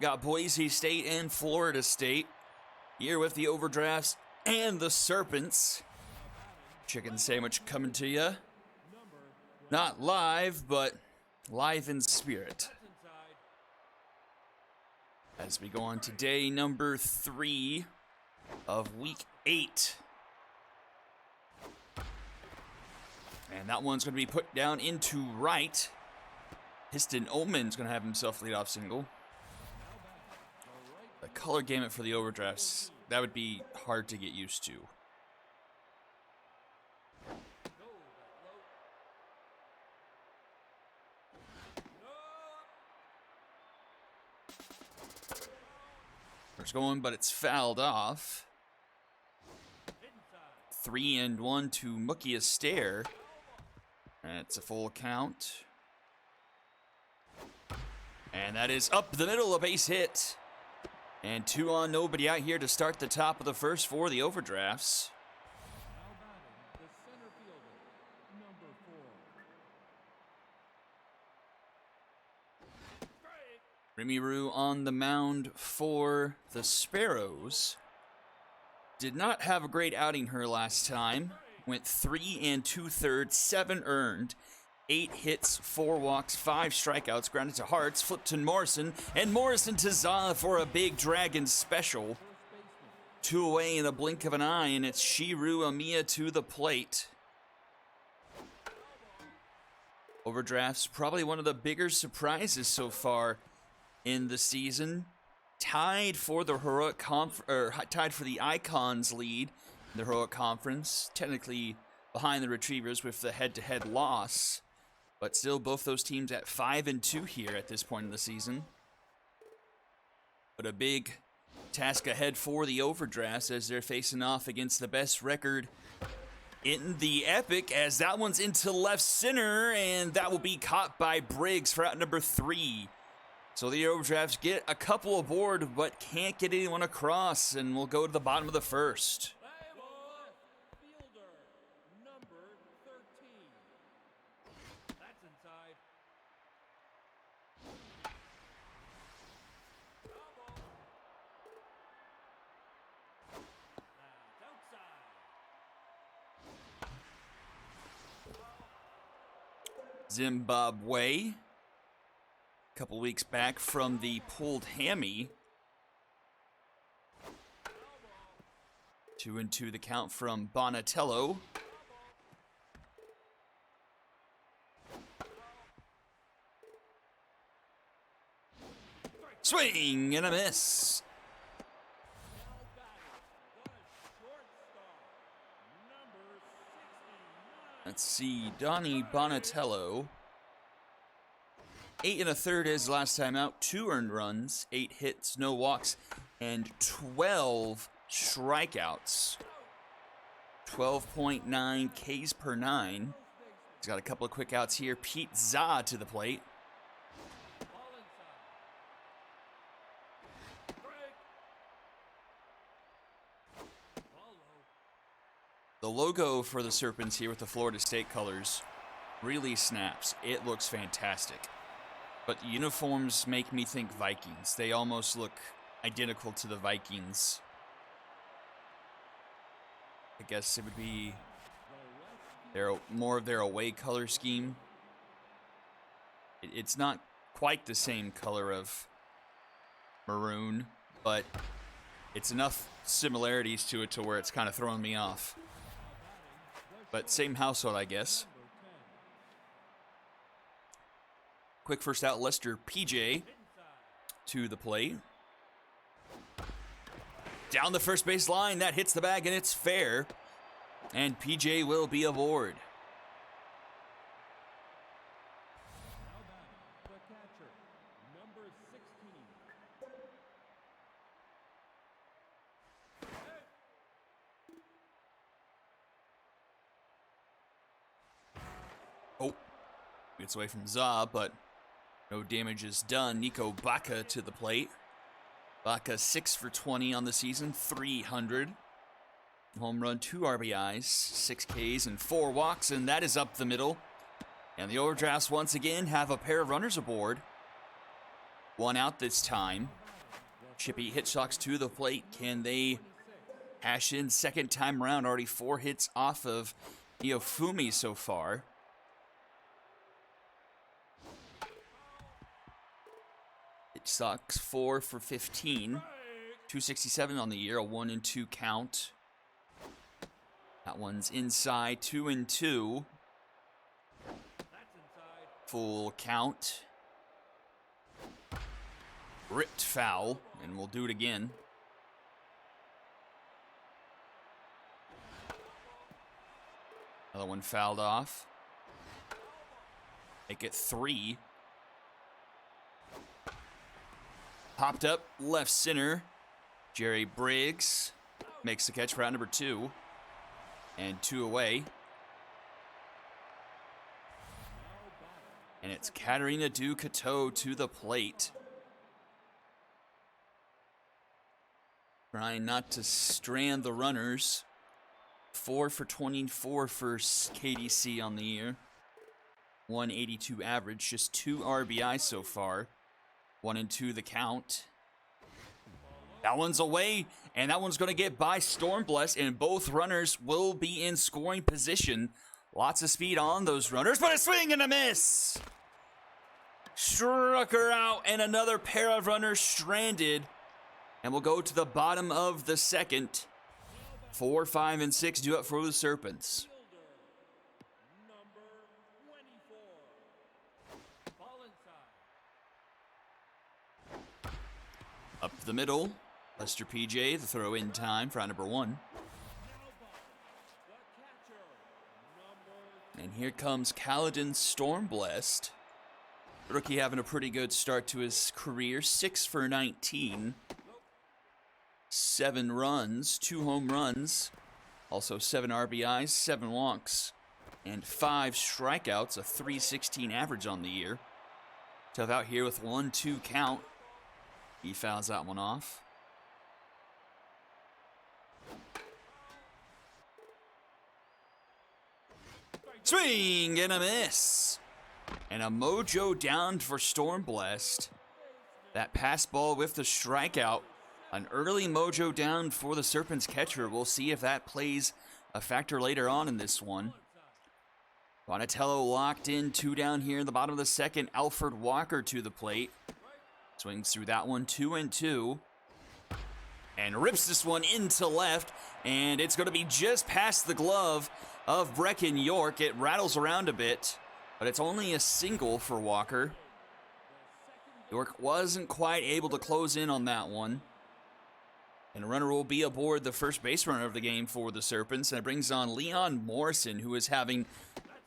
Got Boise State and Florida State here with the Overdrafts and the Serpents. Chicken sandwich coming to you. Not live, but live in spirit. As we go on to day number 3 of week 8. And that one's going to be put down into right. Piston Omen's going to have himself lead off single. The color gamut for the Overdrafts, that would be hard to get used to. First going, but it's fouled off. 3-1 to Mookie Astaire. That's a full count. And that is up the middle, a base hit. And 2 on, nobody out here to start the top of the first for the Overdrafts. Rimuru on the mound for the Sparrows. Did not have a great outing her last time. Went 3 2/3, 7 earned, 8 hits, 4 walks, 5 strikeouts, grounded to Hearts, flipped to Morrison, and Morrison to Za for a big Dragon special. 2 away in the blink of an eye, and it's Shiru Amiya to the plate. Overdraft's probably one of the bigger surprises so far in the season. Tied for the tied for the Icons lead in the Heroic Conference. Technically behind the Retrievers with the head-to-head loss. But still, both those teams at 5-2 here at this point in the season. But a big task ahead for the Overdrafts as they're facing off against the best record in the Epic, as that one's into left center, and that will be caught by Briggs for out number 3. So the Overdrafts get a couple aboard, but can't get anyone across, and we'll go to the bottom of the first. Zimbabwe, a couple weeks back from the pulled hammy. 2-2 the count from Bonatello. Swing and a miss. Let's see, Donnie Bonatello. 8 1/3 is last time out. 2 earned runs, 8 hits, no walks, and 12 strikeouts. 12.9 Ks per 9. He's got a couple of quick outs here. Pete Za to the plate. The logo for the Serpents here with the Florida State colors really snaps. It looks fantastic. But the uniforms make me think Vikings. They almost look identical to the Vikings. I guess it would be more of their away color scheme. It's not quite the same color of maroon, but it's enough similarities to it to where it's kind of throwing me off. But same household, I guess. Quick first out, Lester PJ to the plate. Down the first base line, that hits the bag, and it's fair. And PJ will be aboard. Oh, gets away from Za, but no damage is done. Nico Baca to the plate. Baca 6 for 20 on the season, 300. Home run, 2 RBIs, 6 Ks, and 4 walks, and that is up the middle. And the Overdrafts once again have a pair of runners aboard. 1 out this time. Chippy hit Sox to the plate. Can they cash in second time around? Already 4 hits off of Neofumi so far. Hit Sox 4 for 15. 267 on the year, a 1-2 count. That one's inside, 2-2. Full count. Ripped foul, and we'll do it again. Another one fouled off. Make it 3. Popped up left center. Jerry Briggs makes the catch for out number 2. And 2 away. And it's Katarina Ducateau to the plate. Trying not to strand the runners. 4 for 24 for KDC on the year. 182 average, just 2 RBI so far. 1-2 the count. That one's away, and that one's going to get by Stormblessed, and both runners will be in scoring position. Lots of speed on those runners, but a swing and a miss. Struck her out, and another pair of runners stranded. And we'll go to the bottom of the second. 4, 5, and 6 do it for the Serpents. Up the middle, Lester PJ, the throw in time for out number 1. And here comes Kaladin Stormblessed. Rookie having a pretty good start to his career, 6 for 19. 7 runs, 2 home runs, also 7 RBIs, 7 walks, and 5 strikeouts, a 316 average on the year. Tough out here with 1-2 count. He fouls that one off. Swing and a miss. And a mojo down for Stormblessed. That pass ball with the strikeout. An early mojo down for the Serpents catcher. We'll see if that plays a factor later on in this one. Donatello locked in, 2 down here in the bottom of the second. Alfred Walker to the plate. Swings through that one, 2-2. And rips this one into left. And it's going to be just past the glove of Brecken York. It rattles around a bit, but it's only a single for Walker. York wasn't quite able to close in on that one. And a runner will be aboard, the first base runner of the game for the Serpents. And it brings on Leon Morrison, who is having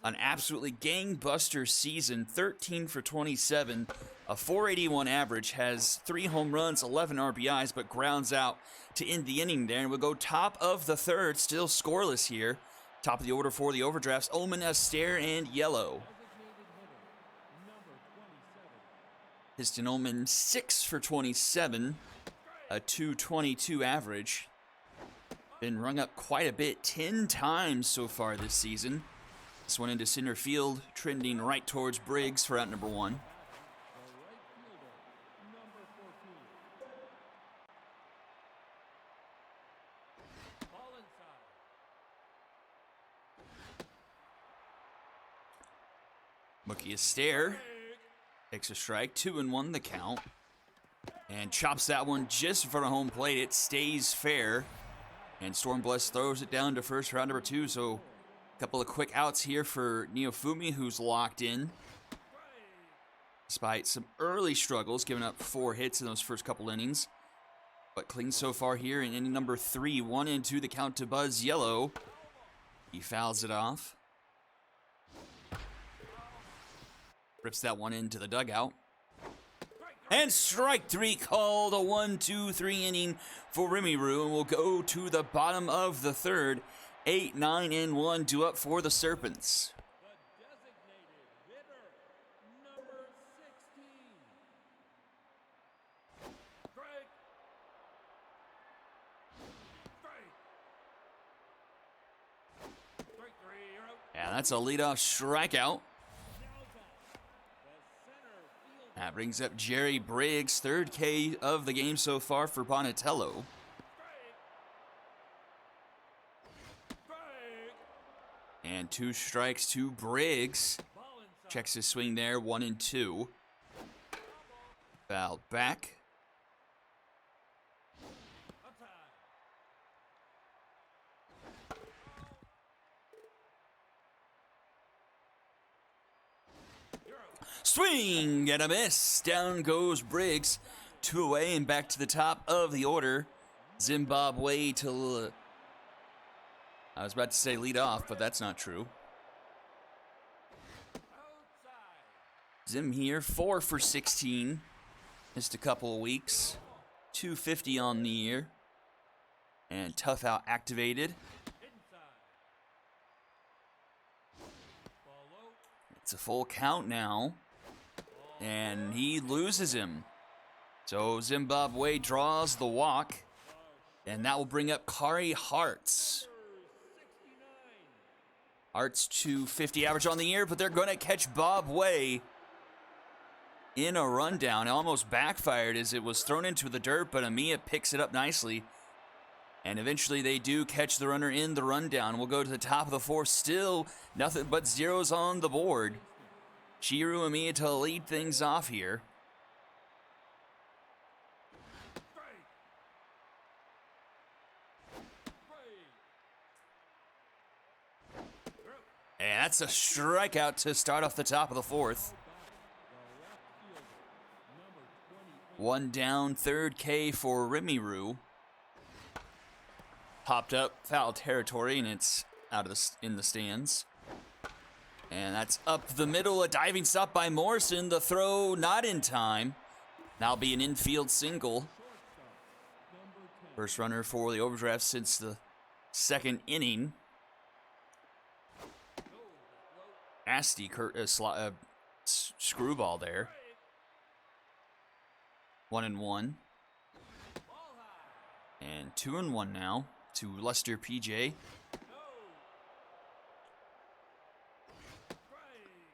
an absolutely gangbuster season. 13 for 27, a 481 average, has 3 home runs, 11 RBIs, but grounds out to end the inning there. And we'll go top of the third, still scoreless here. Top of the order for the overdrafts, Omen Astaire and Yellow. Piston Omen 6 for 27. A 222 average. Been rung up quite a bit, 10 times so far this season. This one into center field, trending right towards Briggs for out number 1. Mookie Astaire takes a strike, 2-1 the count. And chops that one just in front of home plate. It stays fair. And Stormblessed throws it down to first for round number 2. So a couple of quick outs here for Neofumi, who's locked in. Despite some early struggles, giving up 4 hits in those first couple innings. But clean so far here in inning number 3. 1-2 the count to Buzz Yellow. He fouls it off. Rips that one into the dugout. And strike 3 called, a 1-2-3 inning for Rimmeroo. And we'll go to the bottom of the third. 8, 9, and 1 due up for the Serpents. Yeah, that's a leadoff strikeout. That That brings up Jerry Briggs, third K of the game so far for Bonatello. And 2 strikes to Briggs. Checks his swing there, 1-2. Fouled back. Swing and a miss. Down goes Briggs. 2 away and back to the top of the order. Zimbabwe to... I was about to say lead off, but that's not true. Zim here, 4 for 16. Missed a couple of weeks. 250 on the year. And Tough Out activated. It's a full count now. And he loses him. So Zimbabwe draws the walk. And that will bring up Kari Hartz. Hartz 250 average on the year, but they're going to catch Bob Way in a rundown. It almost backfired as it was thrown into the dirt, but Amia picks it up nicely. And eventually they do catch the runner in the rundown. We'll go to the top of the 4th. Still nothing but zeros on the board. Chiru Amia to lead things off here. And that's a strikeout to start off the top of the 4th. 1 down, 3rd K for Rimiru. Popped up foul territory, and it's out of in the stands. And that's up the middle, a diving stop by Morrison. The throw not in time. Now be an infield single. First runner for the Overdraft since the 2nd inning. Nasty screwball there. 1-1. And 2-1 now to Lester PJ.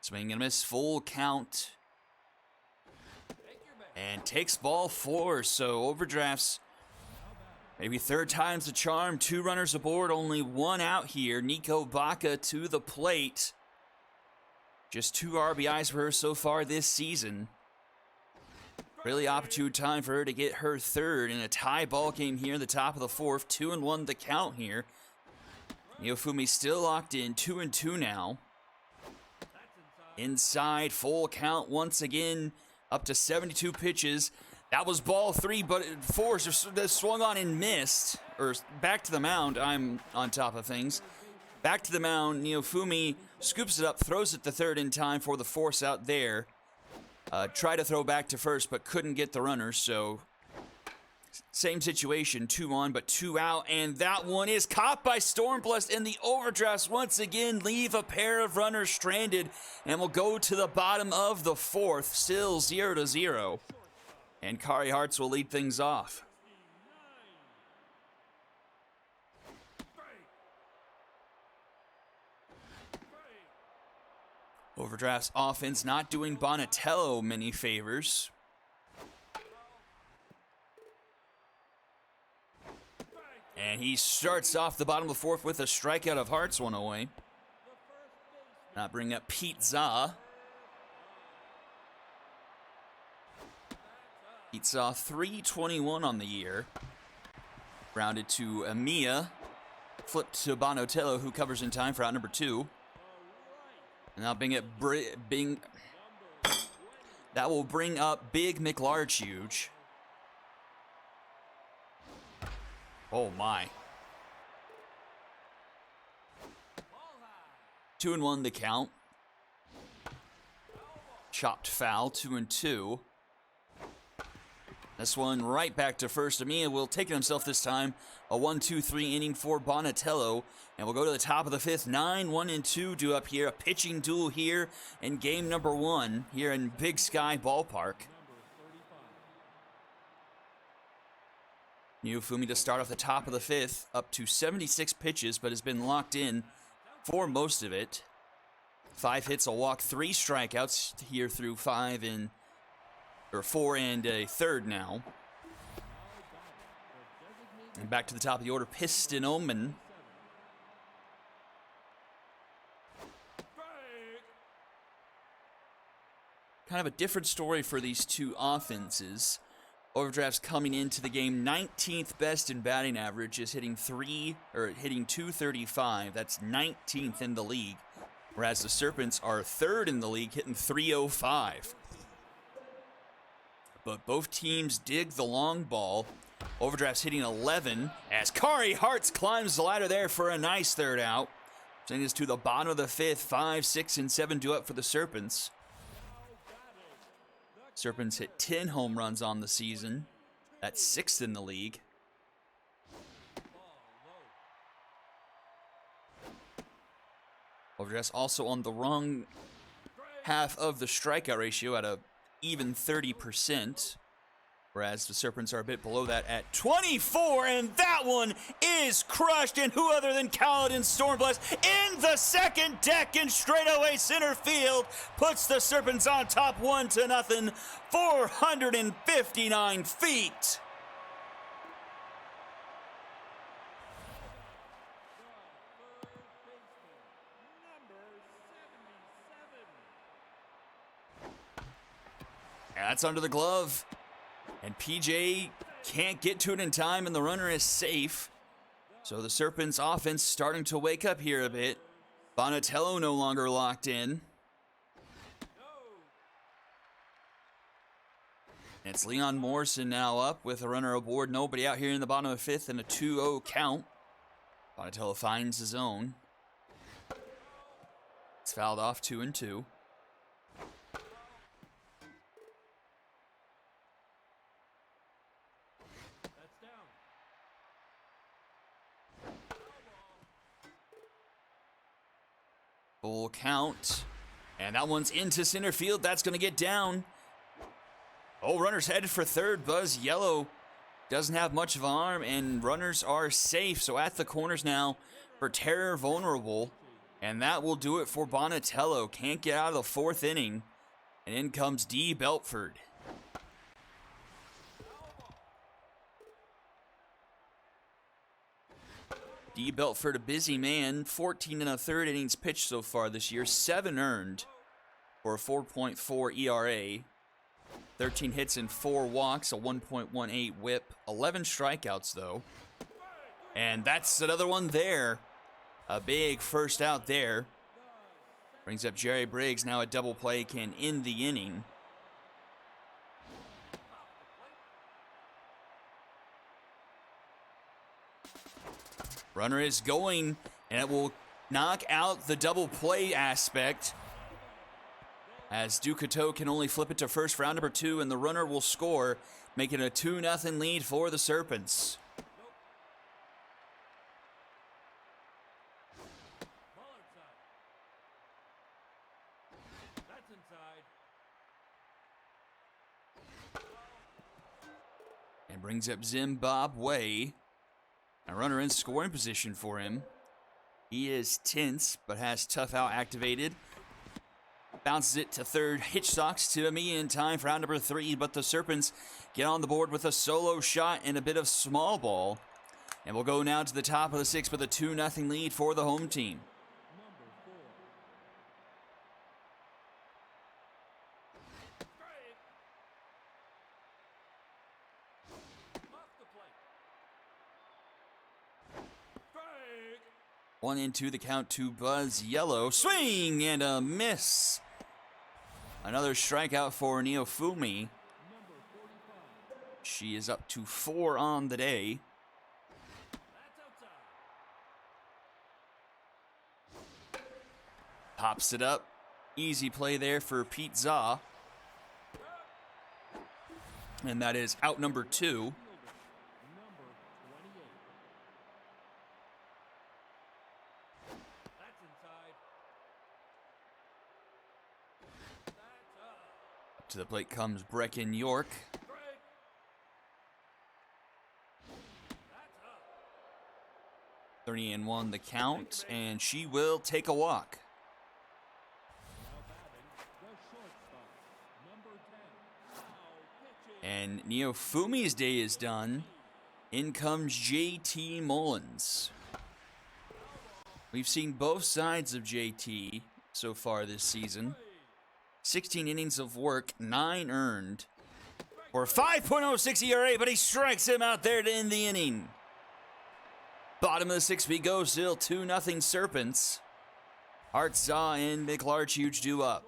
Swing and miss, full count. And takes ball 4, so Overdraft's maybe 3rd time's the charm. 2 runners aboard, only 1 out here. Nico Baca to the plate. Just 2 RBIs for her so far this season. Really opportune time for her to get her 3rd in a tie ball game here in the top of the 4th. 2-1 the count here. Neofumi still locked in, 2-2 now. Inside, full count once again, up to 72 pitches. That was ball 3, but 4 swung on and missed. Or back to the mound, I'm on top of things. Back to the mound, Neofumi scoops it up, throws it to 3rd in time for the force out there. Tried to throw back to 1st, but couldn't get the runner, so same situation, 2 on, but 2 out, and that one is caught by Stormblast, and the Overdrafts once again leave a pair of runners stranded, and will go to the bottom of the 4th, still 0-0. And Kari Hartz will lead things off. Overdraft's offense not doing Bonatello many favors. And he starts off the bottom of the 4th with a strikeout of Hartz, 1 away. Not bring up Pete Zaw. Pete Zaw, 321 on the year. Rounded to Amia. Flipped to Bonatello, who covers in time for out number 2. And now that will bring up Big McLarge. Oh my. 2-1 the count. Chopped foul, 2-2. This one right back to 1st. Amia will take it himself this time. A 1-2-3 inning for Bonatello. And we'll go to the top of the 5th. 9-1-2 due up here. A pitching duel here in game number 1 here in Big Sky Ballpark. Neofumi to start off the top of the 5th. Up to 76 pitches, but has been locked in for most of it. 5 hits, a walk, 3 strikeouts here through 5 and or 4 and a third now. And back to the top of the order, Piston Omen. Kind of a different story for these two offenses. Overdraft's coming into the game 19th best in batting average, is hitting 235. That's 19th in the league. Whereas the Serpents are third in the league, hitting 305. But both teams dig the long ball. Overdraft's hitting 11 as Kari Hartz climbs the ladder there for a nice third out. Sending us to the bottom of the fifth. 5, 6, and 7 do up for the Serpents. Serpents hit 10 home runs on the season. That's 6th in the league. Overdraft's also on the wrong half of the strikeout ratio at a even 30%. Whereas the Serpents are a bit below that at 24, and that one is crushed. And who other than Kaladin Stormblast in the second deck in straightaway center field puts the Serpents on top 1-0, 459 feet. That's under the glove. And PJ can't get to it in time, and the runner is safe. So the Serpents offense starting to wake up here a bit. Bonatello no longer locked in. And it's Leon Morrison now up with a runner aboard. Nobody out here in the bottom of the fifth and a 2-0 count. Bonatello finds his own. It's fouled off 2-2. Full count. And that one's into center field. That's going to get down. Oh, runner's headed for third. Buzz Yellow doesn't have much of an arm, and runners are safe. So at the corners now for Terror Vulnerable. And that will do it for Bonatello. Can't get out of the fourth inning. And in comes D. Belford. D. Belford, a busy man, 14 1/3 innings pitched so far this year, 7 earned for a 4.4 ERA, 13 hits and 4 walks, a 1.18 whip, 11 strikeouts though. And that's another one there. A big first out there. Brings up Jerry Briggs, now a double play can end the inning. Runner is going, and it will knock out the double play aspect, as Ducateau can only flip it to first for round number 2, and the runner will score, making a 2-0 lead for the Serpents. And brings up Zimbabwe. A runner in scoring position for him. He is tense, but has Tough Out activated. Bounces it to third. Hitchcocks to me in time for round number 3, but the Serpents get on the board with a solo shot and a bit of small ball. And we'll go now to the top of the 6th with a 2-0 lead for the home team. One and two, the count to Buzz Yellow. Swing and a miss. Another strikeout for Neofumi. She is up to 4 on the day. Pops it up. Easy play there for Pete Zaw. And that is out number 2. To the plate comes Brecken York. Thirty and 1 the count, and she will take a walk. And Neofumi's day is done. In comes JT Mullins. We've seen both sides of JT so far this season. 16 innings of work, 9 earned. For a 5.06 ERA, but he strikes him out there to end the inning. Bottom of the 6th we go, still 2-0 Serpents. Artzaw and McLarchuge due up.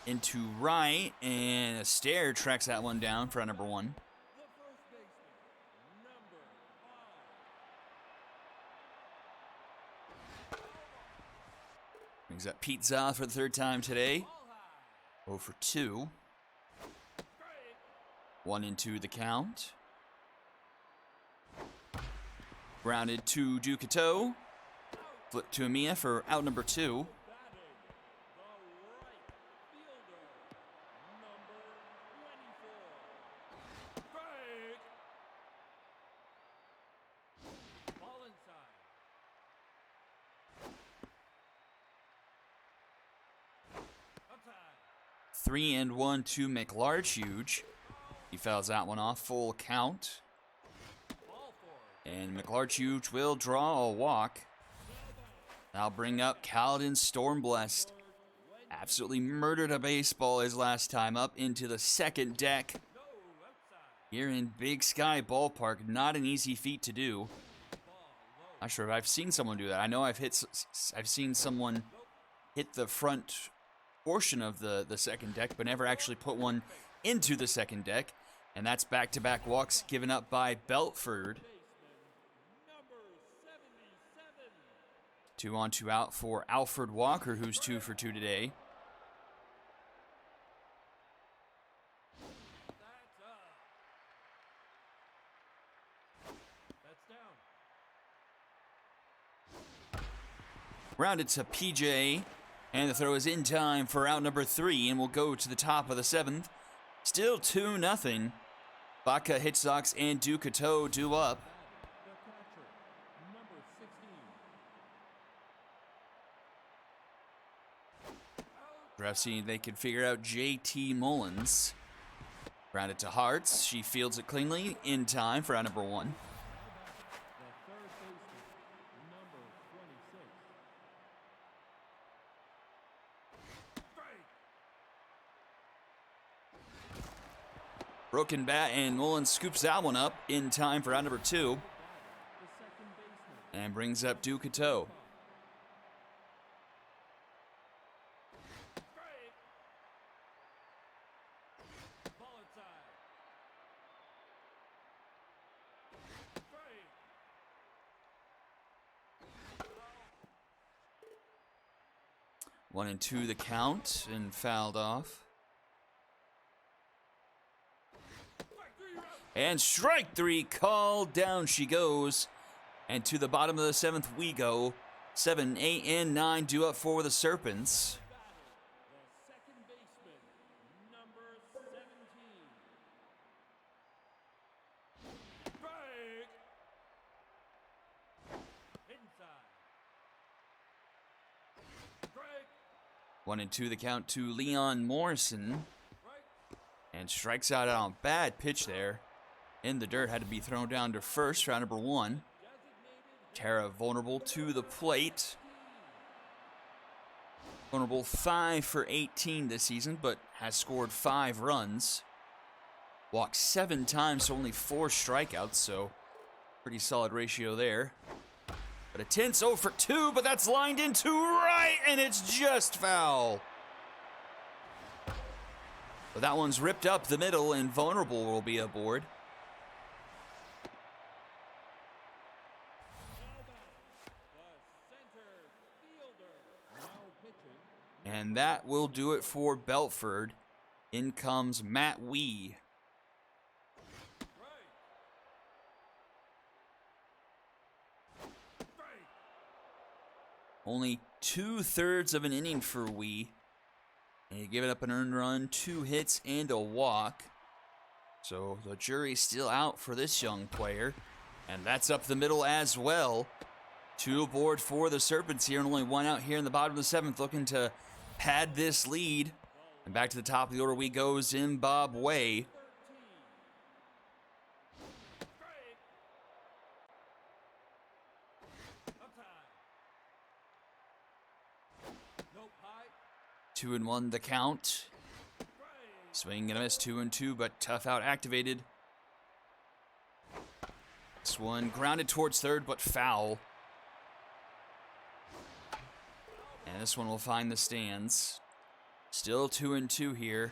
Into right, and a stare tracks that one down for number 1. Brings up Pete Zoth for the 3rd time today. 0 for 2. 1 into the count. Grounded to Ducato. Flip to Amia for out number 2. Three and 1 to McLarchuge. He fouls that one off, full count. And McLarchuge will draw a walk. That'll bring up Caledon Stormblessed. Absolutely murdered a baseball his last time up into the 2nd deck. Here in Big Sky Ballpark, not an easy feat to do. Not sure if I've seen someone do that. I know I've seen someone hit the front portion of the 2nd deck, but never actually put one into the 2nd deck. And that's back-to-back walks given up by Belford. 2 on 2 out for Alfred Walker, who's 2 for 2 today. Rounded to PJ. And the throw is in time for out number 3, and we'll go to the top of the 7th. Still 2-0. Baca, Hitchcocks, and Ducato due up. Draft scene, they can figure out JT Mullins. Rounded to Hearts. She fields it cleanly in time for out number 1. Broken bat, and Mullins scoops that one up in time for out number 2. And brings up Ducato. One and 2 the count, and fouled off. And strike 3 called, down she goes. And to the bottom of the 7th we go. 7, 8, and 9 due up for the Serpents. One and 2 the count to Leon Morrison. And strikes out on a bad pitch there. In the dirt, had to be thrown down to first, round number 1. Tara vulnerable to the plate. Vulnerable 5 for 18 this season, but has scored 5 runs. Walked 7 times, so only 4 strikeouts, so pretty solid ratio there. But a tense 0 for 2, but that's lined into right, and it's just foul. But that one's ripped up the middle, and vulnerable will be aboard. And that will do it for Belford. In comes Matt Wee. Only 2/3 of an inning for Wee. And he gave it up an earned run, 2 hits, and a walk. So the jury's still out for this young player. And that's up the middle as well. 2 aboard for the Serpents here, and only 1 out here in the bottom of the 7th, looking to pad this lead. And back to the top of the order we go, Zimbabwe. Two and 1 the count. Swing and a miss, 2 and 2, but tough out activated. This one grounded towards third, but foul. And this one will find the stands. Still 2 and 2 here.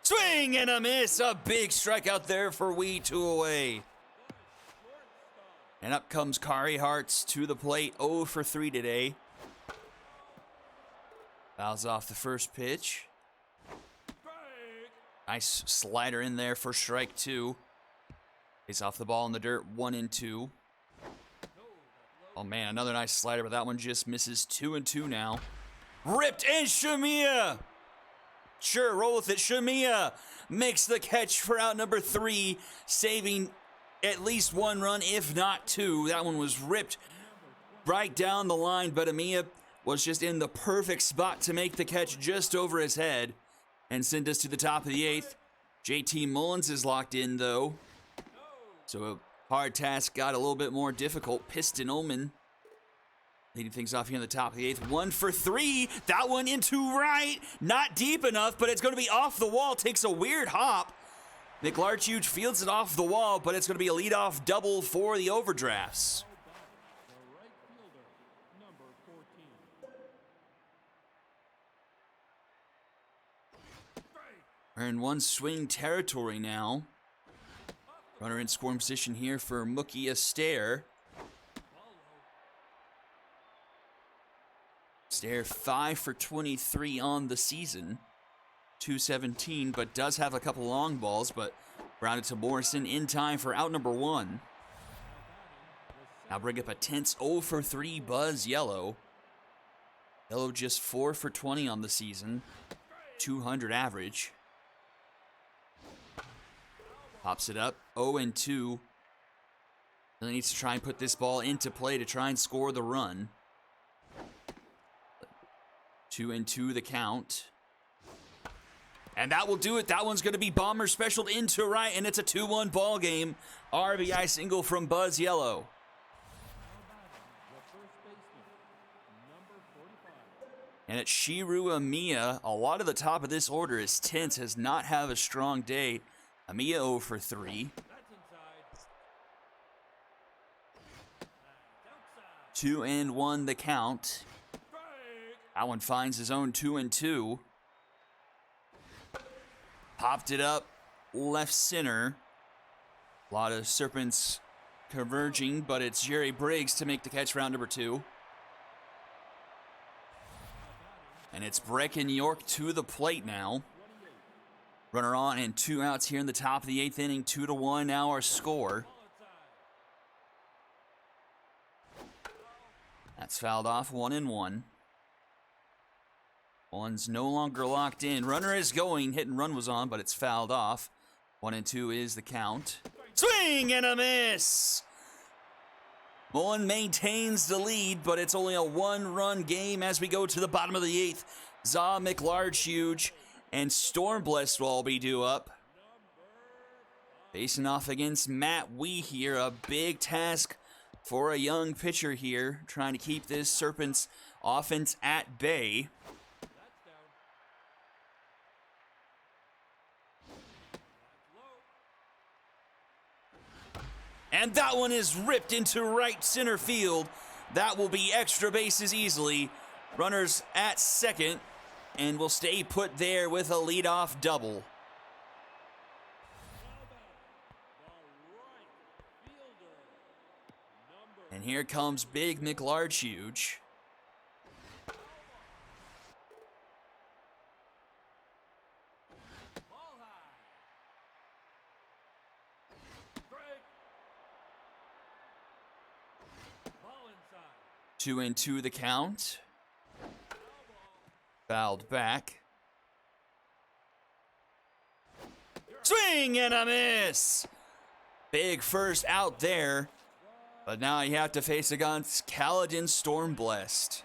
Swing and a miss, a big strikeout there for Wee, 2 away. And up comes Kari Hartz to the plate, 0 for 3 today. Fouls off the first pitch. Nice slider in there for strike 2. He's off the ball in the dirt, 1 and 2. Oh man, another nice slider, but that one just misses. 2 and 2 now. Ripped, and Shamiya! Sure, roll with it. Shamiya makes the catch for out number 3, saving at least 1 run, if not 2. That one was ripped right down the line, but Amiya was just in the perfect spot to make the catch just over his head and send us to the top of the 8th. JT Mullins is locked in, though. So a hard task got a little bit more difficult. Piston Ullman leading things off here in the top of the 8th. 1 for 3. That one into right. Not deep enough, but it's going to be off the wall. Takes a weird hop. McLarchuge fields it off the wall, but it's going to be a leadoff double for the Overdrafts. We're in 1 swing territory now. Runner in scoring position here for Mookie Astaire. Astaire 5 for 23 on the season. 217, but does have a couple long balls, but grounded to Morrison in time for out number 1. Now bring up a tense 0 for 3 Buzz Yellow. Yellow just 4 for 20 on the season. 200 average. Pops it up, 0 and 2. Really needs to try and put this ball into play to try and score the run. 2 and 2 the count. And that will do it. That one's going to be bomber specialed into right, and it's a 2-1 ball game. RBI single from Buzz Yellow. And it's Shiru Amiya. A lot of the top of this order is tense, has not have a strong day. Amiya 0 for 3. 2 and 1 the count. That one finds his own 2 and 2. Popped it up left center. A lot of Serpents converging, but it's Jerry Briggs to make the catch round number 2. And it's Brecken York to the plate now. Runner on and 2 outs here in the top of the 8th inning. 2-1 now our score. That's fouled off, 1 and 1. One's no longer locked in. Runner is going. Hit and run was on, but it's fouled off. 1 and 2 is the count. Swing and a miss! Mullen maintains the lead, but it's only a 1-run game as we go to the bottom of the 8th. Za McLarchuge and Stormblessed will all be due up. Facing off against Matt Wee here. A big task for a young pitcher here, trying to keep this Serpents offense at bay. And that one is ripped into right center field. That will be extra bases easily. Runners at second, and will stay put there with a leadoff double. And here comes Big McLarchuge. Two and 2 the count. Fouled back. Swing and a miss. Big first out there. But now you have to face against Kaladin Stormblessed.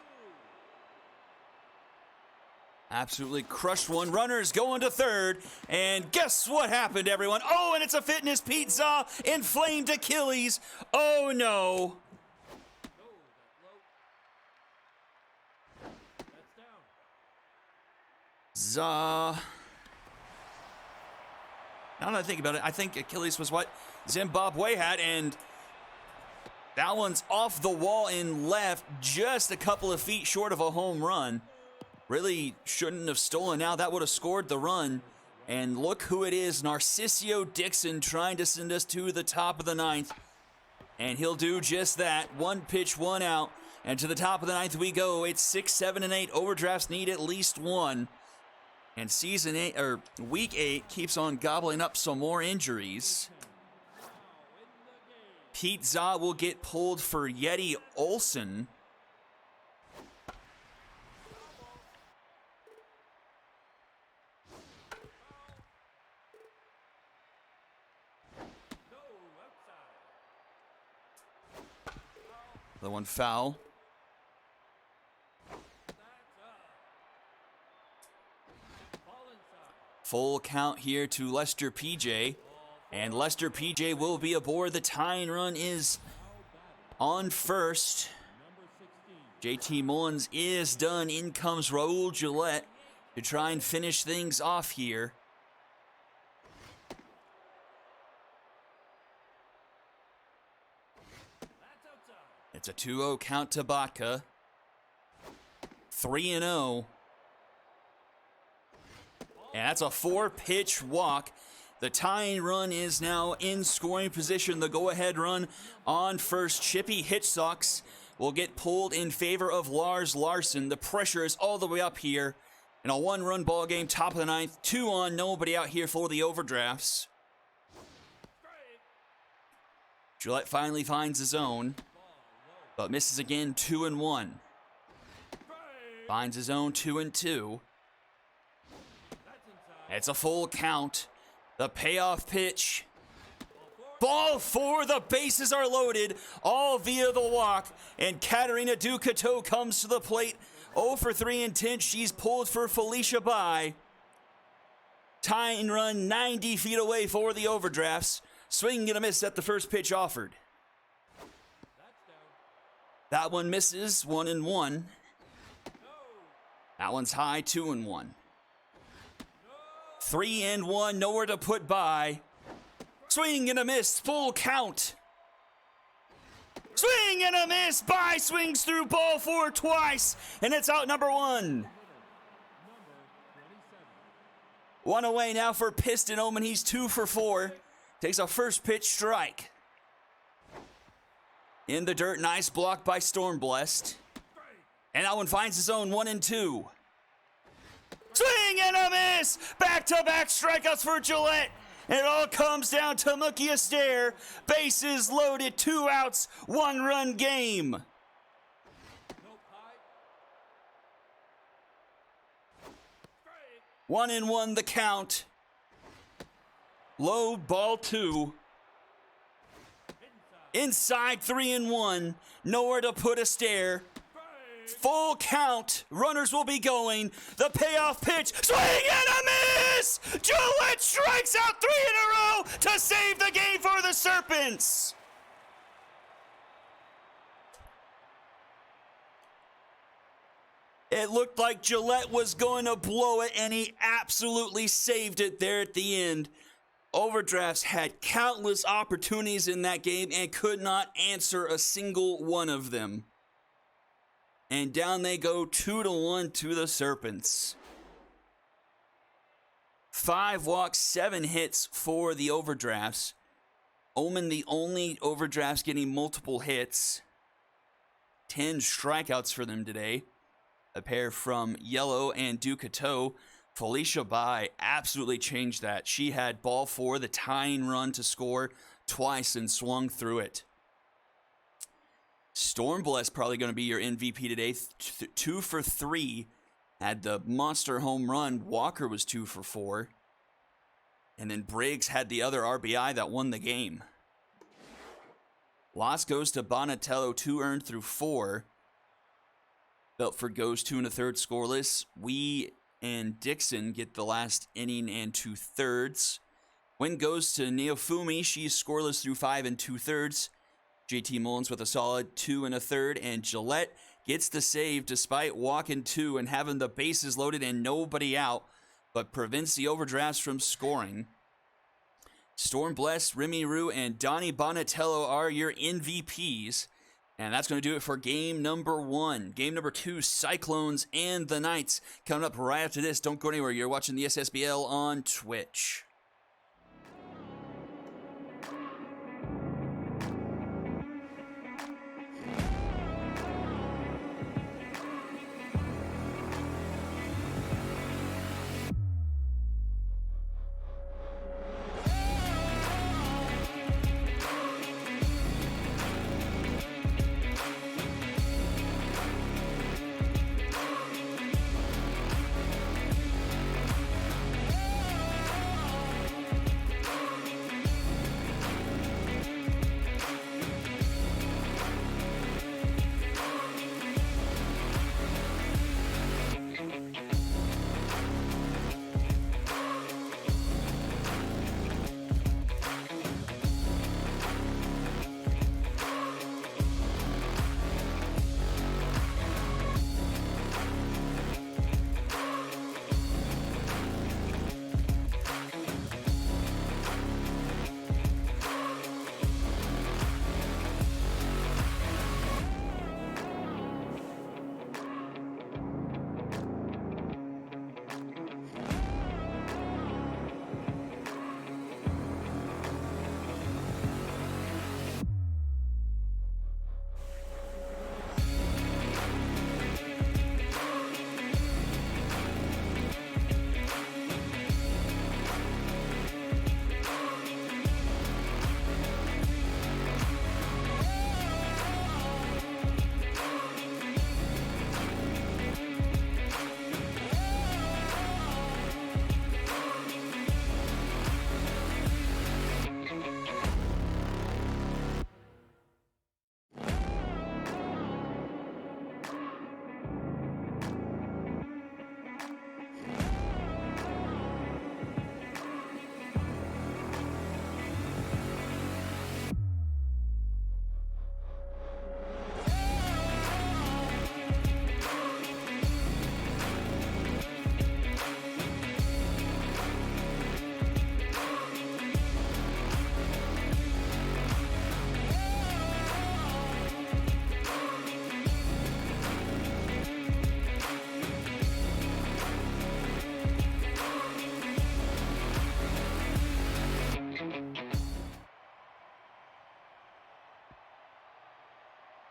Absolutely crushed one. Runners going to third. And guess what happened, everyone? Oh, and it's a fitness pizza. Inflamed Achilles. Oh, no. Now that I think about it, I think Achilles was what Zimbabwe had, and that one's off the wall and left, just a couple of feet short of a home run. Really shouldn't have stolen now. That would have scored the run. And look who it is, Narcisio Dixon, trying to send us to the top of the ninth. And he'll do just that. One pitch, one out. And to the top of the ninth we go. It's 6, 7, and 8. Overdrafts need at least one. And week 8 keeps on gobbling up some more injuries. Pete Za will get pulled for Yeti Olsen. The one foul. Full count here to Lester PJ. And Lester PJ will be aboard. The tying run is on first. JT Mullins is done. In comes Raul Gillette to try and finish things off here. It's a 2-0 count to Botka. 3-0. And that's a 4-pitch walk. The tying run is now in scoring position. The go-ahead run on first. Chippy Hitchcocks will get pulled in favor of Lars Larson. The pressure is all the way up here. In a one-run ball game, top of the ninth. 2 on, nobody out here for the overdrafts. Gillette finally finds his zone, but misses again. 2-1. Finds his own. 2-2. It's a full count. The payoff pitch. Ball 4. The bases are loaded. All via the walk. And Katarina Ducato comes to the plate. 0 for 3 intent. She's pulled for Felicia Bai. Tying run 90 feet away for the overdrafts. Swing and a miss at the first pitch offered. That one misses. 1-1. That one's high. 2-1. 3-1, nowhere to put by. Swing and a miss, full count. Swing and a miss, By swings through ball 4 twice, and it's out number 1. 1 away now for Piston Omen. He's 2 for 4. Takes a first pitch strike. In the dirt, nice block by Stormblessed. And that one finds his own. 1-2. Swing and a miss! Back-to-back strikeouts for Gillette. And it all comes down to Mookie Astaire. Bases loaded, 2 outs, 1-run game. One and one the count. Low ball 2. Inside 3-1. Nowhere to put Astaire. Full count. Runners will be going. The payoff pitch. Swing and a miss! Gillette strikes out 3 in a row to save the game for the Serpents. It looked like Gillette was going to blow it, and he absolutely saved it there at the end. Overdrafts had countless opportunities in that game and could not answer a single one of them. And down they go, 2-1 to the Serpents. 5 walks, 7 hits for the overdrafts. Omen, the only overdrafts getting multiple hits. 10 strikeouts for them today. A pair from Yellow and Ducato. Felicia Bai absolutely changed that. She had ball 4, the tying run to score twice and swung through it. Stormblessed probably going to be your MVP today. 2 for 3. Had the monster home run. Walker was 2 for 4. And then Briggs had the other RBI that won the game. Loss goes to Bonatello, 2 earned through 4. Beltford goes 2 1/3 scoreless. We and Dixon get the last inning and 2/3. Win goes to Neofumi. She's scoreless through 5 2/3. JT Mullins with a solid 2 1/3. And Gillette gets the save despite walking 2 and having the bases loaded and nobody out, but prevents the overdrafts from scoring. Storm Blessed, Remy Rue, and Donnie Bonatello are your MVPs. And that's going to do it for game number 1. Game number 2, Cyclones and the Knights. Coming up right after this. Don't go anywhere. You're watching the Ssbl on Twitch.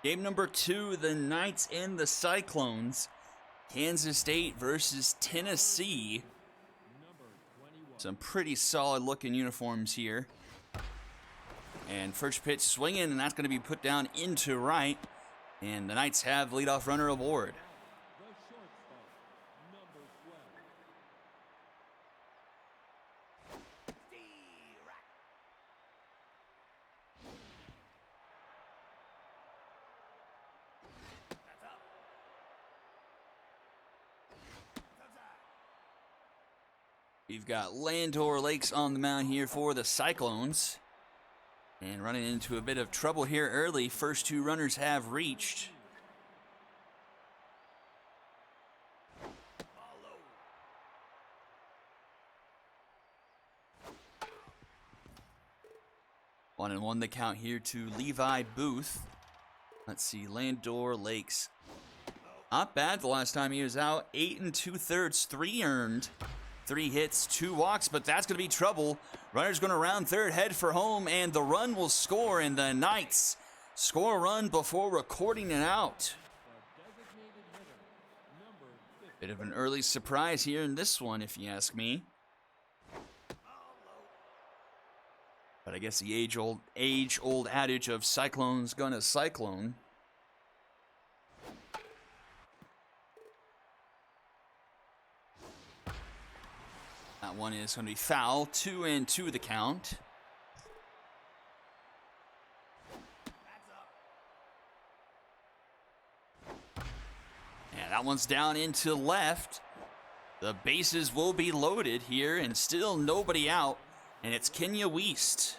Game number 2, the Knights and the Cyclones. Kansas State versus Tennessee. Some pretty solid looking uniforms here. And first pitch swinging, and that's going to be put down into right. And the Knights have leadoff runner aboard. We've got Landor Lakes on the mound here for the Cyclones. And running into a bit of trouble here early. First 2 runners have reached. One and one the count here to Levi Booth. Let's see, Landor Lakes. Not bad the last time he was out. 8 2/3, 3 earned. 3 hits, 2 walks, but that's going to be trouble. Runner's going to round third, head for home, and the run will score, and the Knights score a run before recording it out. Bit of an early surprise here in this one, if you ask me. But I guess the age-old adage of Cyclone's gonna cyclone. That one is going to be foul. 2-2 the count. And that one's down into left. The bases will be loaded here, and still nobody out. And it's Kenya Weist.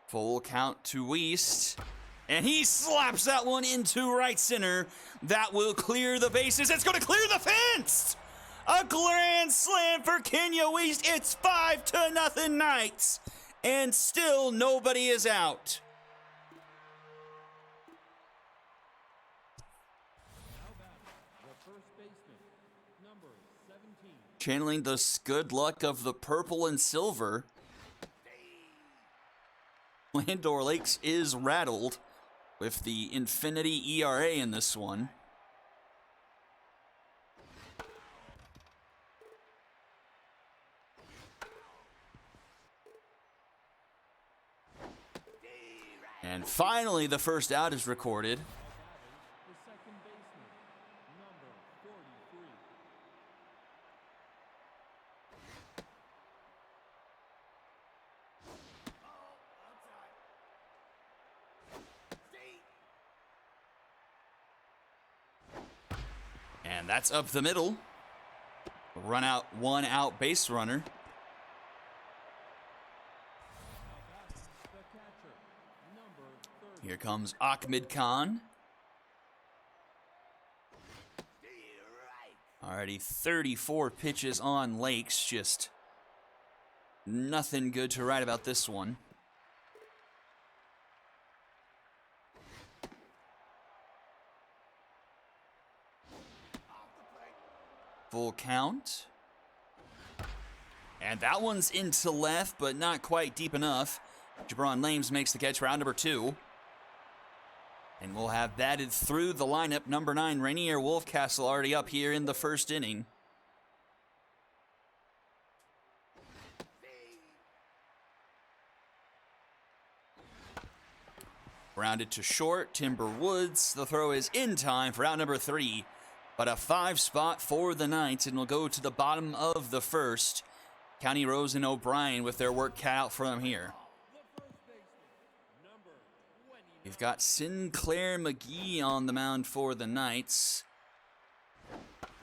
Full count to Weist. And he slaps that one into right center. That will clear the bases. It's going to clear the fence! A grand slam for Kenya Weist. It's 5-0 Knights. And still nobody is out. Channeling the good luck of the purple and silver. Landor Lakes is rattled with the infinity ERA in this one. And finally, the first out is recorded. And that's up the middle. Run out, one out base runner. Here comes Ahmed Khan. Already 34 pitches on Lakes. Just nothing good to write about this one. Full count. And that one's into left, but not quite deep enough. Jabron Lames makes the catch for out number 2. And we'll have batted through the lineup. Number 9, Rainier Wolfcastle, already up here in the first inning. Grounded to short, Timber Woods. The throw is in time for out number 3. But a 5 spot for the Knights, and we'll go to the bottom of the first. County Rose and O'Brien with their work cut out for them here. We've got Sinclair McGee on the mound for the Knights.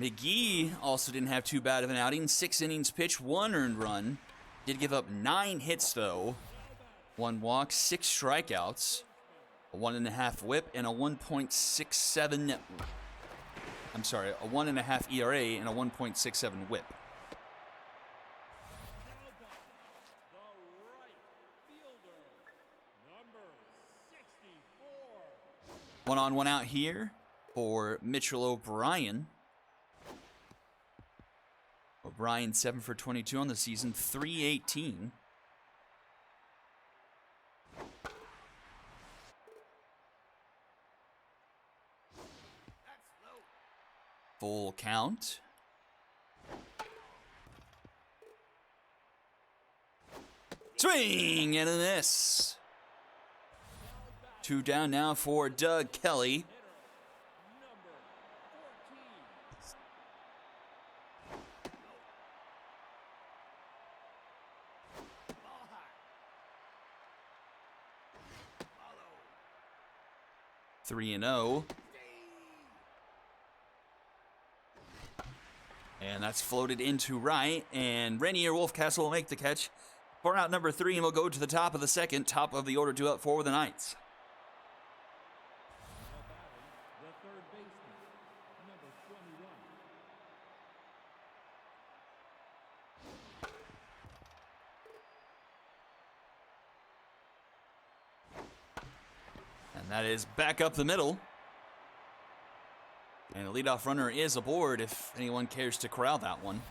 McGee also didn't have too bad of an outing. 6 innings pitched, 1 earned run. Did give up 9 hits, though. 1 walk, 6 strikeouts. A 1.5 whip, and a 1.67... I'm sorry, a 1.5 ERA and a 1.67 whip. One on, one out here for Mitchell O'Brien. O'Brien 7 for 22 on the season, 318. Full count. Swing and a miss. 2 down now for Doug Kelly. Three and 0. And that's floated into right, and Rainier Wolfcastle will make the catch for out number 3, and we'll go to the top of the second, top of the order to up for the Knights. And that is back up the middle. And the leadoff runner is aboard if anyone cares to corral that one.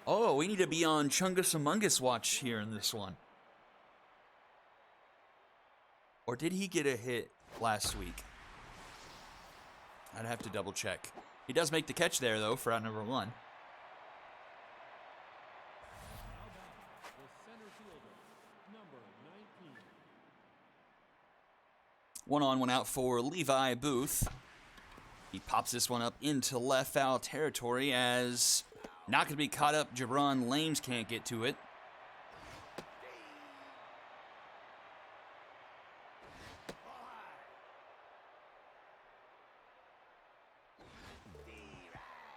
Oh, we need to be on Chungus Amungus watch here in this one. Or did he get a hit last week? I'd have to double check. He does make the catch there, though, for out number 1. One on, one out for Levi Booth. He pops this one up into left foul territory as not going to be caught up. Jabron Lames can't get to it.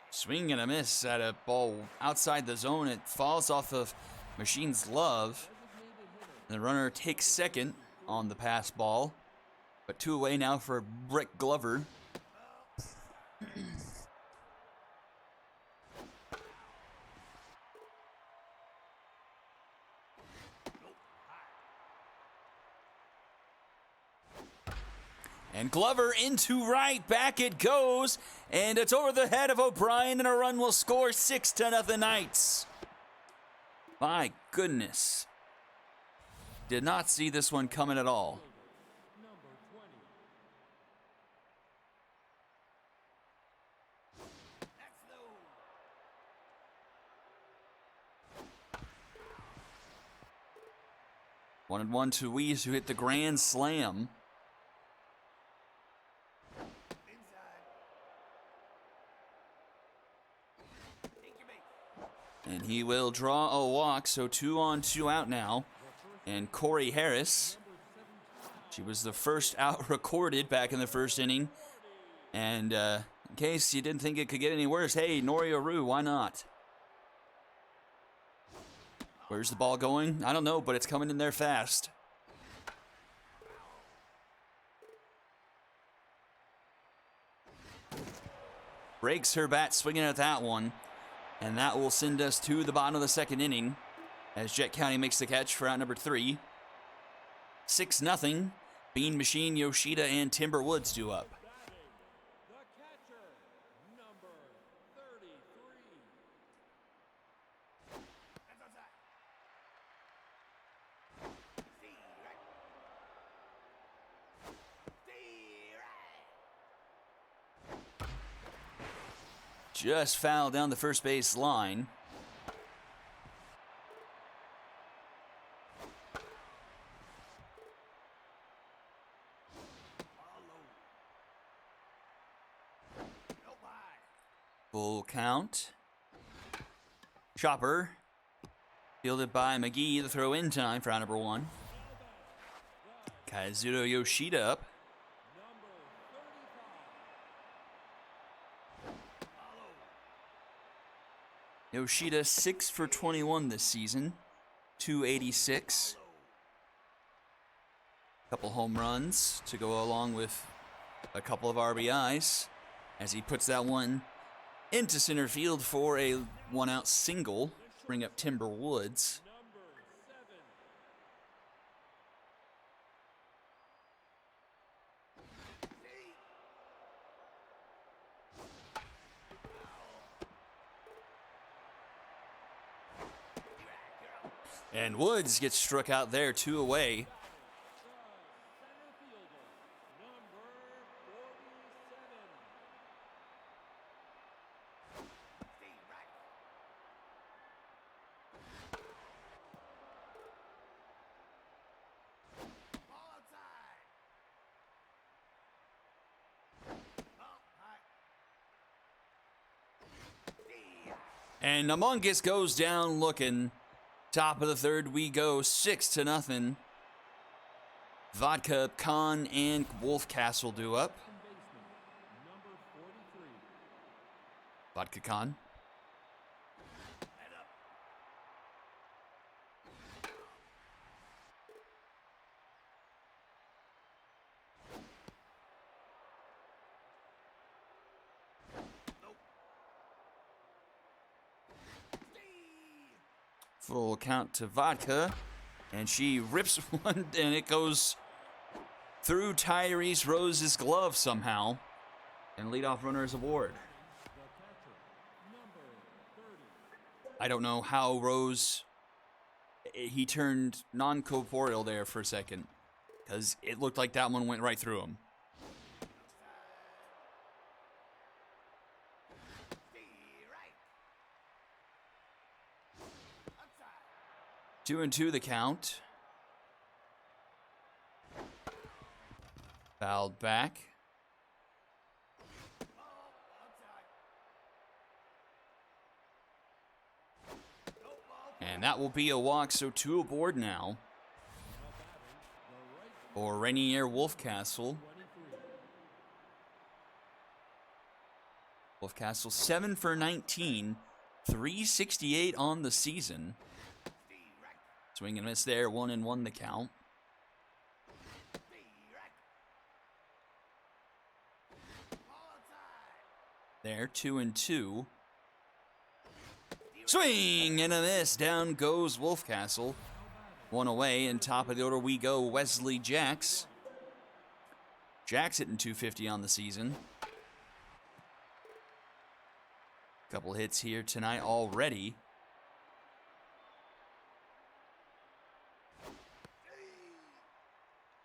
Swing and a miss at a ball outside the zone. It falls off of Machine's glove. And the runner takes second on the pass ball. But 2 away now for Brick Glover. And Glover into right, back it goes, and it's over the head of O'Brien, and a run will score 6-0 Knights. My goodness. Did not see this one coming at all. One and one to Weeze, who hit the grand slam. And he will draw a walk, so 2 on, 2 out now. And Corey Harris, she was the first out recorded back in the first inning. And in case you didn't think it could get any worse, hey, Nori Aru, why not? Where's the ball going? I don't know, but it's coming in there fast. Breaks her bat swinging at that one. And that will send us to the bottom of the second inning as Jet County makes the catch for out number 3. 6-0. Bean Machine, Yoshida, and Timber Woods do up. Just fouled down the first base line. Full count. Chopper. Fielded by McGee. The throw in time for out number 1. Kaizuro Yoshida up. Yoshida 6 for 21 this season, 286. Couple home runs to go along with a couple of RBIs as he puts that one into center field for a 1-out single, bring up Timber Woods. And Woods gets struck out there, 2 away. And Amongus goes down looking. Top of the third we go, 6-0. Vodka, Khan, and Wolfcastle do up. Vodka Khan. Full count to Vodka, and she rips one, and it goes through Tyrese Rose's glove somehow, and leadoff runner's award. I don't know how Rose, he turned non-corporeal there for a second, because it looked like that one went right through him. 2-2 the count. Fouled back. And that will be a walk, so 2 aboard now. For Rainier Wolfcastle. Wolfcastle 7 for 19. 368 on the season. Swing and miss there, 1-1 the count. There, 2-2. Swing and a miss. Down goes Wolfcastle. 1 away, and top of the order we go, Wesley Jacks. Jacks hitting 250 on the season. Couple hits here tonight already.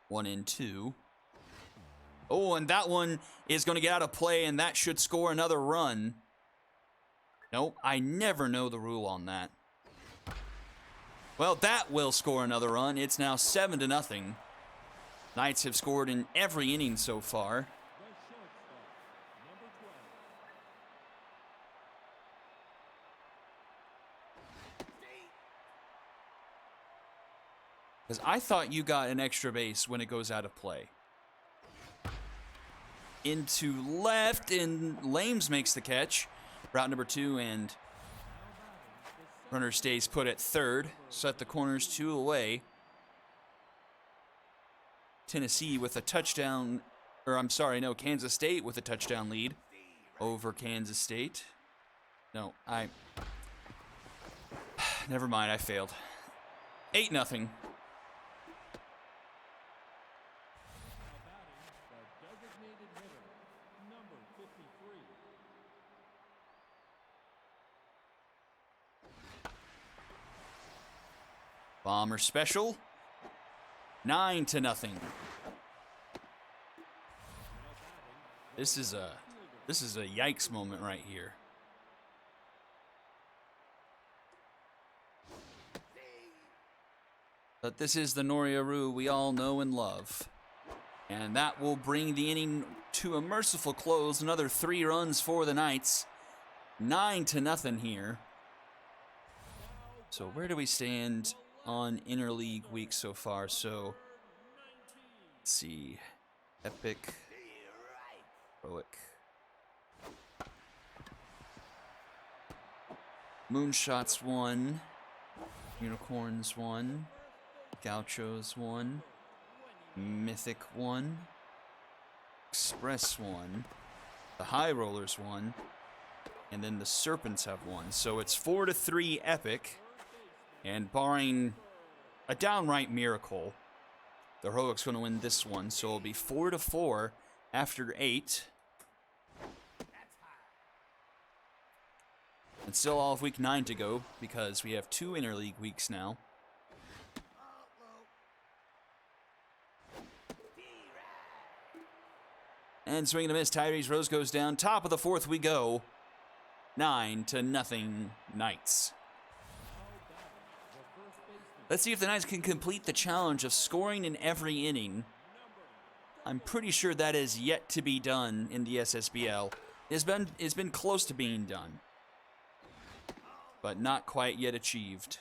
One and two. Oh, and that one is going to get out of play, and that should score another run. Nope, I never know the rule on that. Well, that will score another run. It's now 7-0. Knights have scored in every inning so far. Because I thought you got an extra base when it goes out of play. Into left, and Lames makes the catch. Route number 2, and runner stays put at third. Set the corners 2 away. Tennessee with a touchdown, or I'm sorry, no, Kansas State with a touchdown lead over Kansas State. No, never mind, I failed. 8-0. Bomber special, 9-0. This is a yikes moment right here. But this is the Noriaru we all know and love. And that will bring the inning to a merciful close. Another 3 runs for the Knights. 9-0 here. So where do we stand on interleague week so far? So let's see. Epic, Heroic, Moonshots 1, Unicorns 1, Gauchos 1, Mythic 1, Express 1, the High Rollers 1, and then the Serpents have 1. So it's 4-3 Epic. And barring a downright miracle, the Heroic's going to win this one. So it'll be 4-4 after 8. And still all of week 9 to go, because we have 2 interleague weeks now. And swinging a miss, Tyrese Rose goes down. Top of the 4th we go. 9-0 Knights. Let's see if the Knights can complete the challenge of scoring in every inning. I'm pretty sure that is yet to be done in the Ssbl. It's been close to being done, but not quite yet achieved.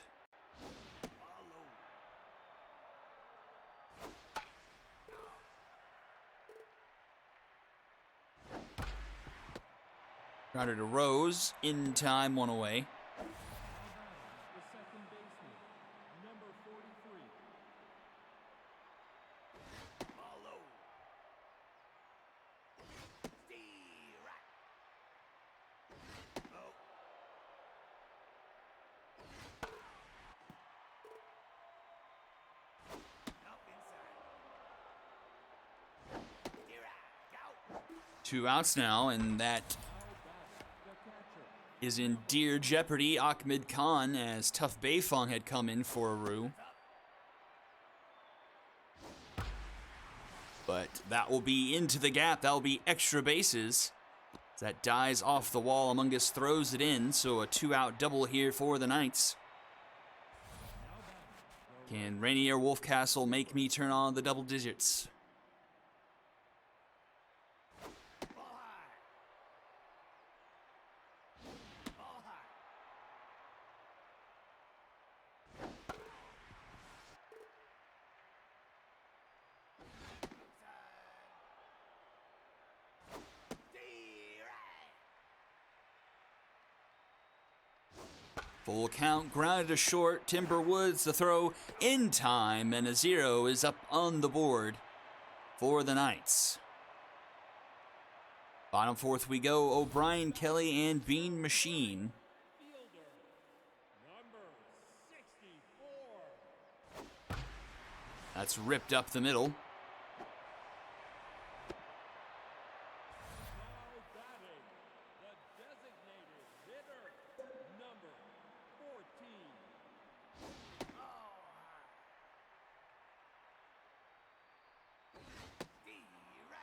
Grounder to Rose, in time, 1 away. Two outs now, and that is in dear jeopardy. Ahmed Khan, as Tough Beifong had come in for a roo. But that will be into the gap. That will be extra bases. That dies off the wall. Amungus throws it in, so a 2-out double here for the Knights. Can Rainier Wolfcastle make me turn on the double digits? Full count, grounded to short. Timberwoods the throw in time, and a 0 is up on the board for the Knights. Bottom fourth we go. O'Brien, Kelly, and Bean Machine. That's ripped up the middle.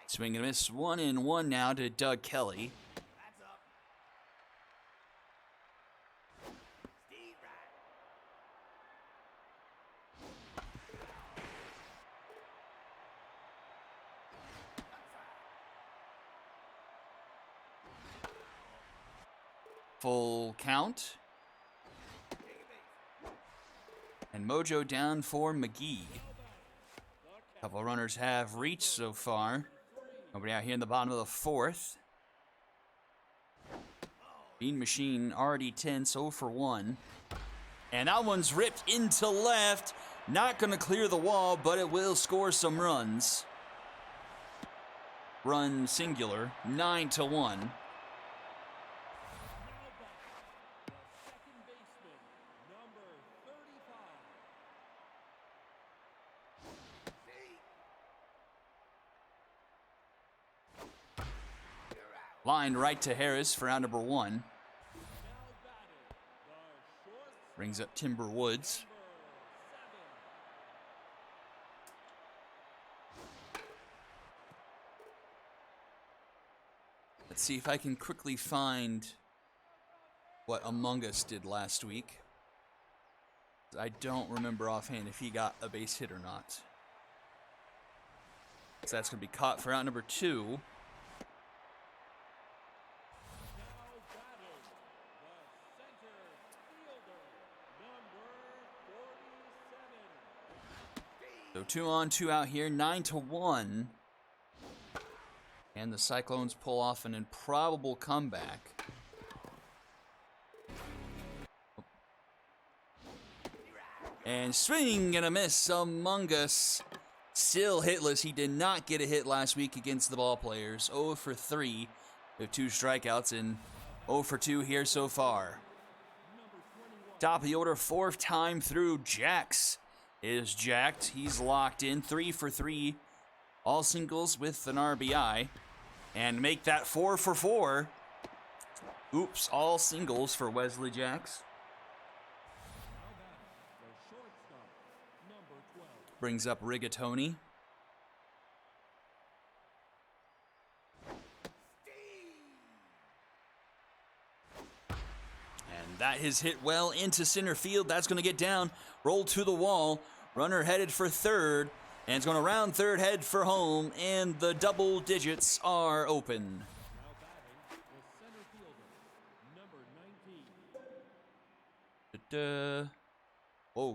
Swing and miss, 1-1 now to Doug Kelly. Full count. And Mojo down for McGee. Couple runners have reached so far. Nobody out here in the bottom of the fourth. Bean Machine already 10, so for 1. And that one's ripped into left. Not going to clear the wall, but it will score some runs. Run singular, 9-1. Lined right to Harris for out number 1. Brings up Timberwoods. Let's see if I can quickly find what Among Us did last week. I don't remember offhand if he got a base hit or not. So that's going to be caught for out number 2. So 2 on, 2 out here, 9-1. And the Cyclones pull off an improbable comeback. And swing and a miss. Among Us still hitless. He did not get a hit last week against the Ball Players. 0 for 3 with 2 strikeouts and 0 for 2 here so far. Top of the order, 4th time through. Jax is jacked. He's locked in. 3 for 3. All singles with an RBI. And make that 4 for 4. Oops, all singles for Wesley Jax. Brings up Rigatoni. And that is hit well into center field. That's going to get down. Roll to the wall. Runner headed for third. And it's going to round third, head for home. And the double digits are open. Oh,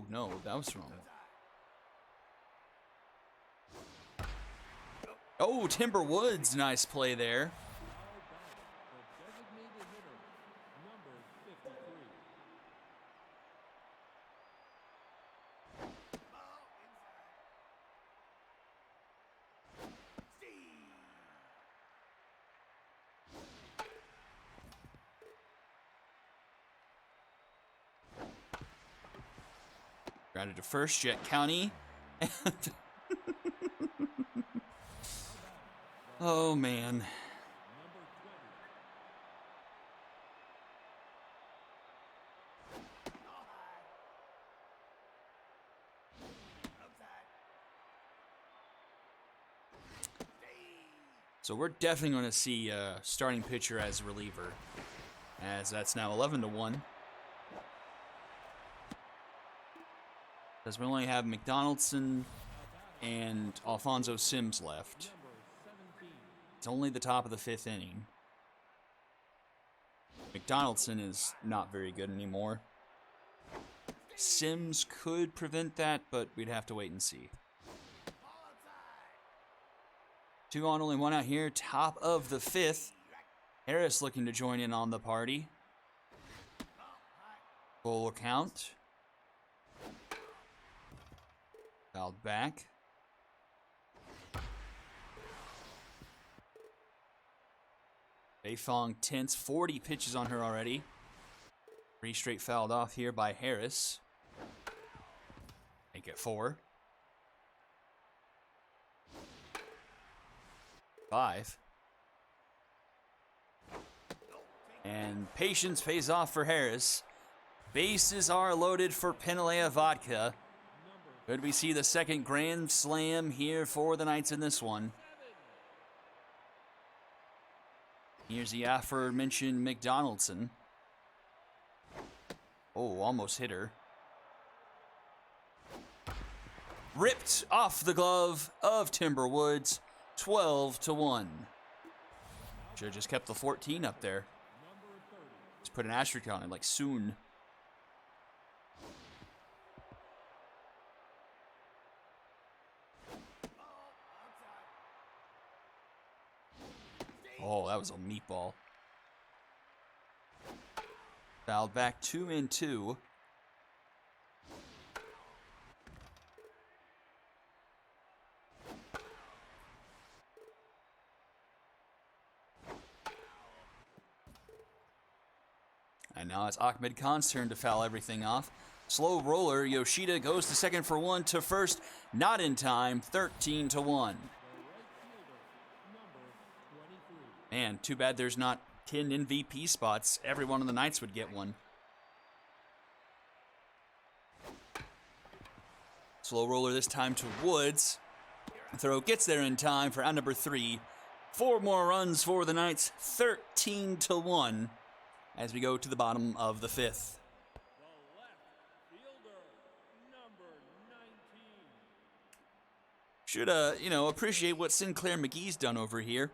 no, that was wrong. Oh, Timberwoods, nice play there. Grounded to first, Jet County. Oh, man. So we're definitely going to see a starting pitcher as a reliever, as that's now 11-1. Because we only have McDonaldson and Alfonso Sims left. It's only the top of the 5th inning. McDonaldson is not very good anymore. Sims could prevent that, but we'd have to wait and see. 2 on, only 1 out here. Top of the 5th. Harris looking to join in on the party. Full count. Fouled back. Beifong tense, 40 pitches on her already. 3 straight fouled off here by Harris. Make it 4. 5. And patience pays off for Harris. Bases are loaded for Penalea Vodka. Could we see the second grand slam here for the Knights in this one? Here's the aforementioned McDonaldson. Oh, almost hit her. Ripped off the glove of Timberwoods, 12-1. Should have just kept the 14 up there. Just put an asterisk on it, like soon. Oh, that was a meatball. Fouled back 2-2. And now it's Ahmed Khan's turn to foul everything off. Slow roller, Yoshida goes to second for 1 to first. Not in time, 13-1. Man, too bad there's not 10 MVP spots. Every one of the Knights would get one. Slow roller this time to Woods. Throw gets there in time for out number 3. 4 more runs for the Knights, 13-1 as we go to the bottom of the 5th. Should, appreciate what Sinclair McGee's done over here.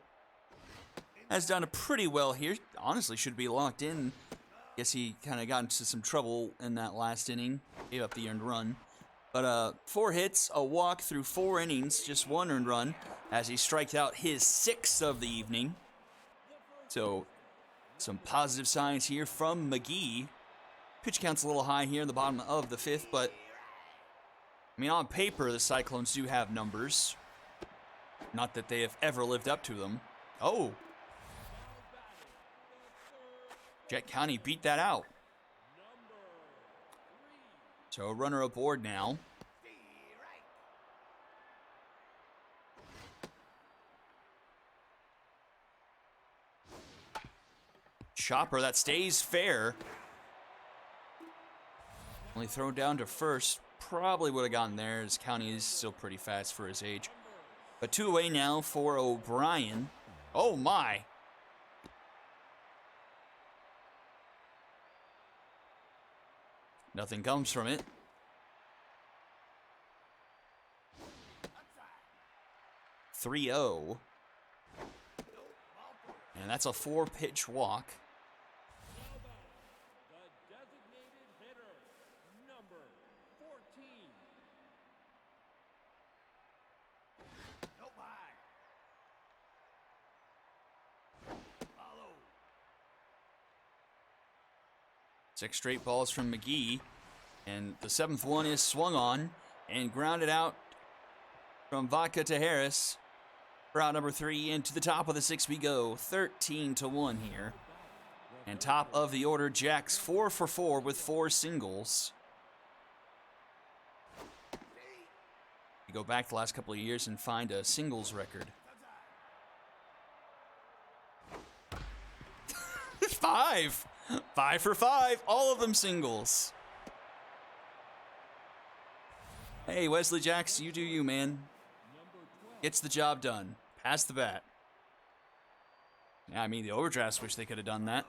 Has done pretty well here. Honestly, should be locked in. Guess he kind of got into some trouble in that last inning. Gave up the earned run. But 4 hits, a walk through 4 innings, just 1 earned run, as he striked out his 6th of the evening. So, some positive signs here from McGee. Pitch count's a little high here in the bottom of the 5th, but, I mean, on paper, the Cyclones do have numbers. Not that they have ever lived up to them. Oh! Jet County beat that out. So a runner aboard now. Chopper, that stays fair. Only thrown down to first. Probably would have gotten there, as County is still pretty fast for his age. But 2 away now for O'Brien. Oh my! Nothing comes from it. 3-0. And that's a 4-pitch walk. The designated hitter, number 14. No high. Follow. 6 straight balls from McGee. And the 7th one is swung on and grounded out from Vodka to Harris. For out number 3, into the top of the 6th we go. 13-1 here. And top of the order, Jacks 4 for 4 with 4 singles. You go back the last couple of years and find a singles record. 5! 5 for 5, all of them singles. Hey, Wesley Jacks, you do you, man. Gets the job done. Pass the bat. Yeah, I mean, the Overdrafts wish they could have done that.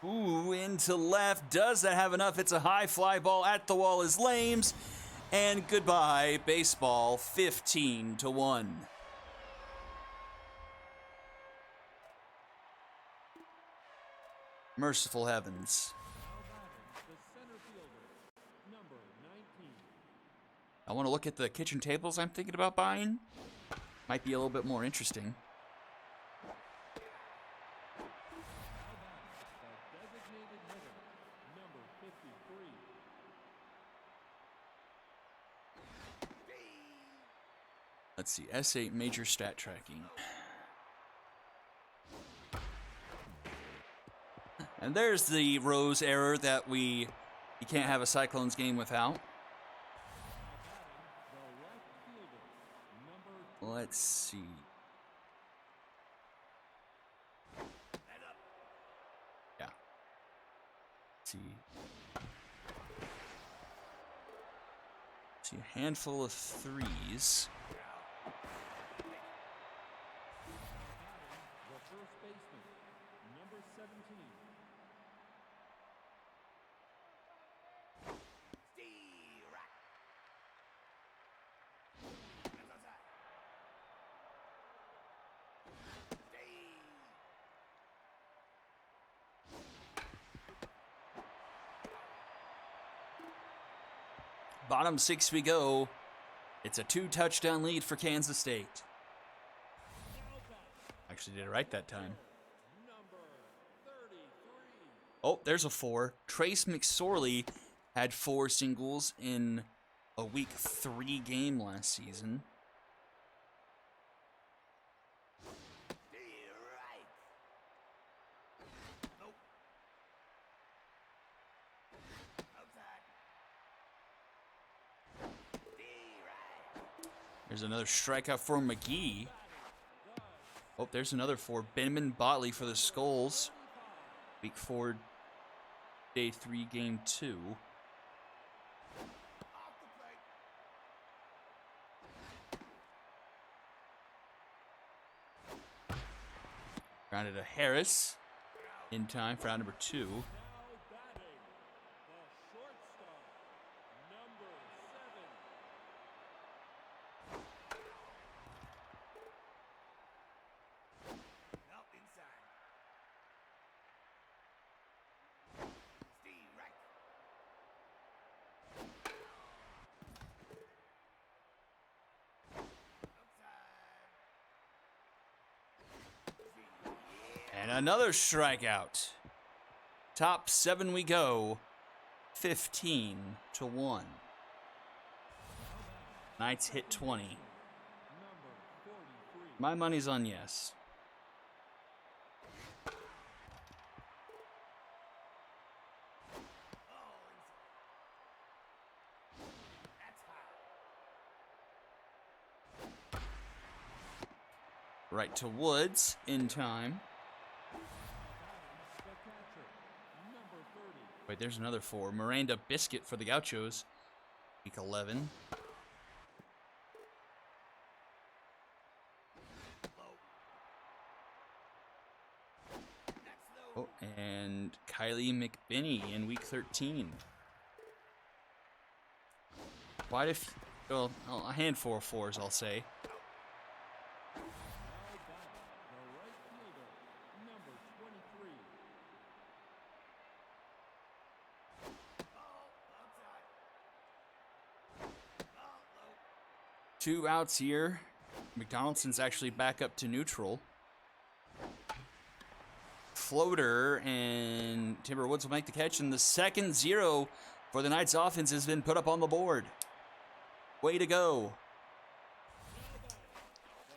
Ooh, into left. Does that have enough? It's a high fly ball at the wall is Lames. And goodbye, baseball, 15-1. Merciful heavens. The center fielder, number 19. I want to look at the kitchen tables I'm thinking about buying. Might be a little bit more interesting. The designated hitter, number 53. Let's see, S8 major stat tracking. And there's the Rose error that you can't have a Cyclones game without. The left fielder, number Let's see. Yeah. Let's see. See a handful of threes. the first baseman, number 17. Bottom six we go. It's a 2-touchdown lead for Kansas State. Actually did it right that time. Number 33. Oh, there's a 4. Trace McSorley had 4 singles in a week 3 game last season. There's another strikeout for McGee. Oh, there's another 4. Benjamin Botley for the Skulls. Week 4, day 3, game 2. Grounded to Harris in time for out number 2. Now batting, the shortstop, number 7. And another strikeout. Top 7 we go. 15-1. Knights hit 20. Number 43. My money's on yes. Right to Woods in time. The catcher, number 30. Wait, there's another 4. Miranda Biscuit for the Gauchos. Week 11. Oh, and Kylie McBinney in week 13. Quite a few, well, a handful of 4s, I'll say. Now batting, the right fielder, number 23. 2 outs here. McDonaldson's actually back up to neutral. Floater, and Timber Woods will make the catch, and the second 0 for the Knights offense has been put up on the board. Way to go.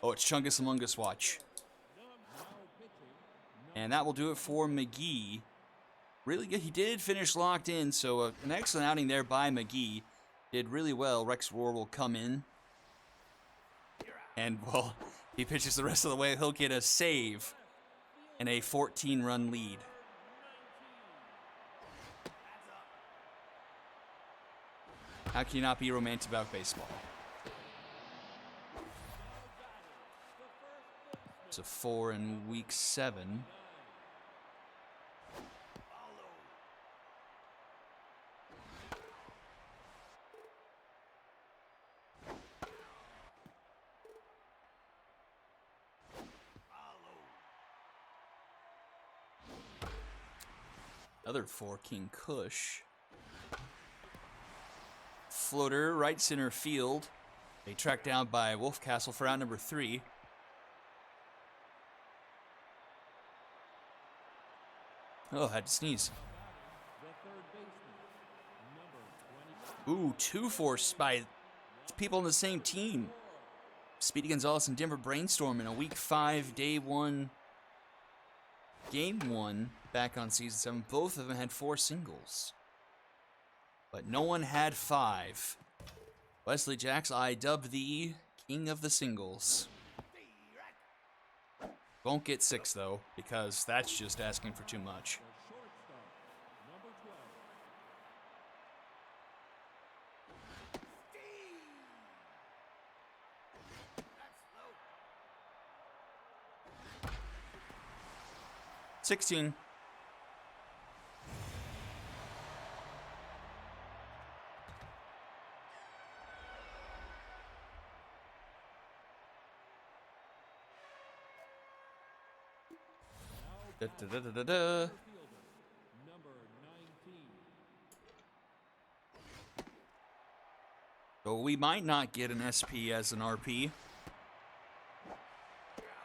Oh, it's Chungus Among Us watch. And that will do it for McGee. Really good. He did finish locked in, so an excellent outing there by McGee. Did really well. Rex Rohr will come in. And, well, he pitches the rest of the way. He'll get a save and a 14-run lead. How can you not be romantic about baseball? It's a 4 in week 7. Another 4, King Kush. Floater, right center field. They tracked down by Wolfcastle for out number 3. Oh, had to sneeze. The third baseman, number 20. Ooh, 2 forced by people on the same team. Speedy Gonzalez and Denver Brainstorm in a week 5, day 1, game 1 back on season 7. Both of them had 4 singles. But no one had 5. Wesley Jacks, I dub thee king of the singles. Won't get 6 though, because that's just asking for too much. The shortstop, number 12. 16. Da, da, da, da, da, da. Fielder, number 19. So we might not get an SP as an RP.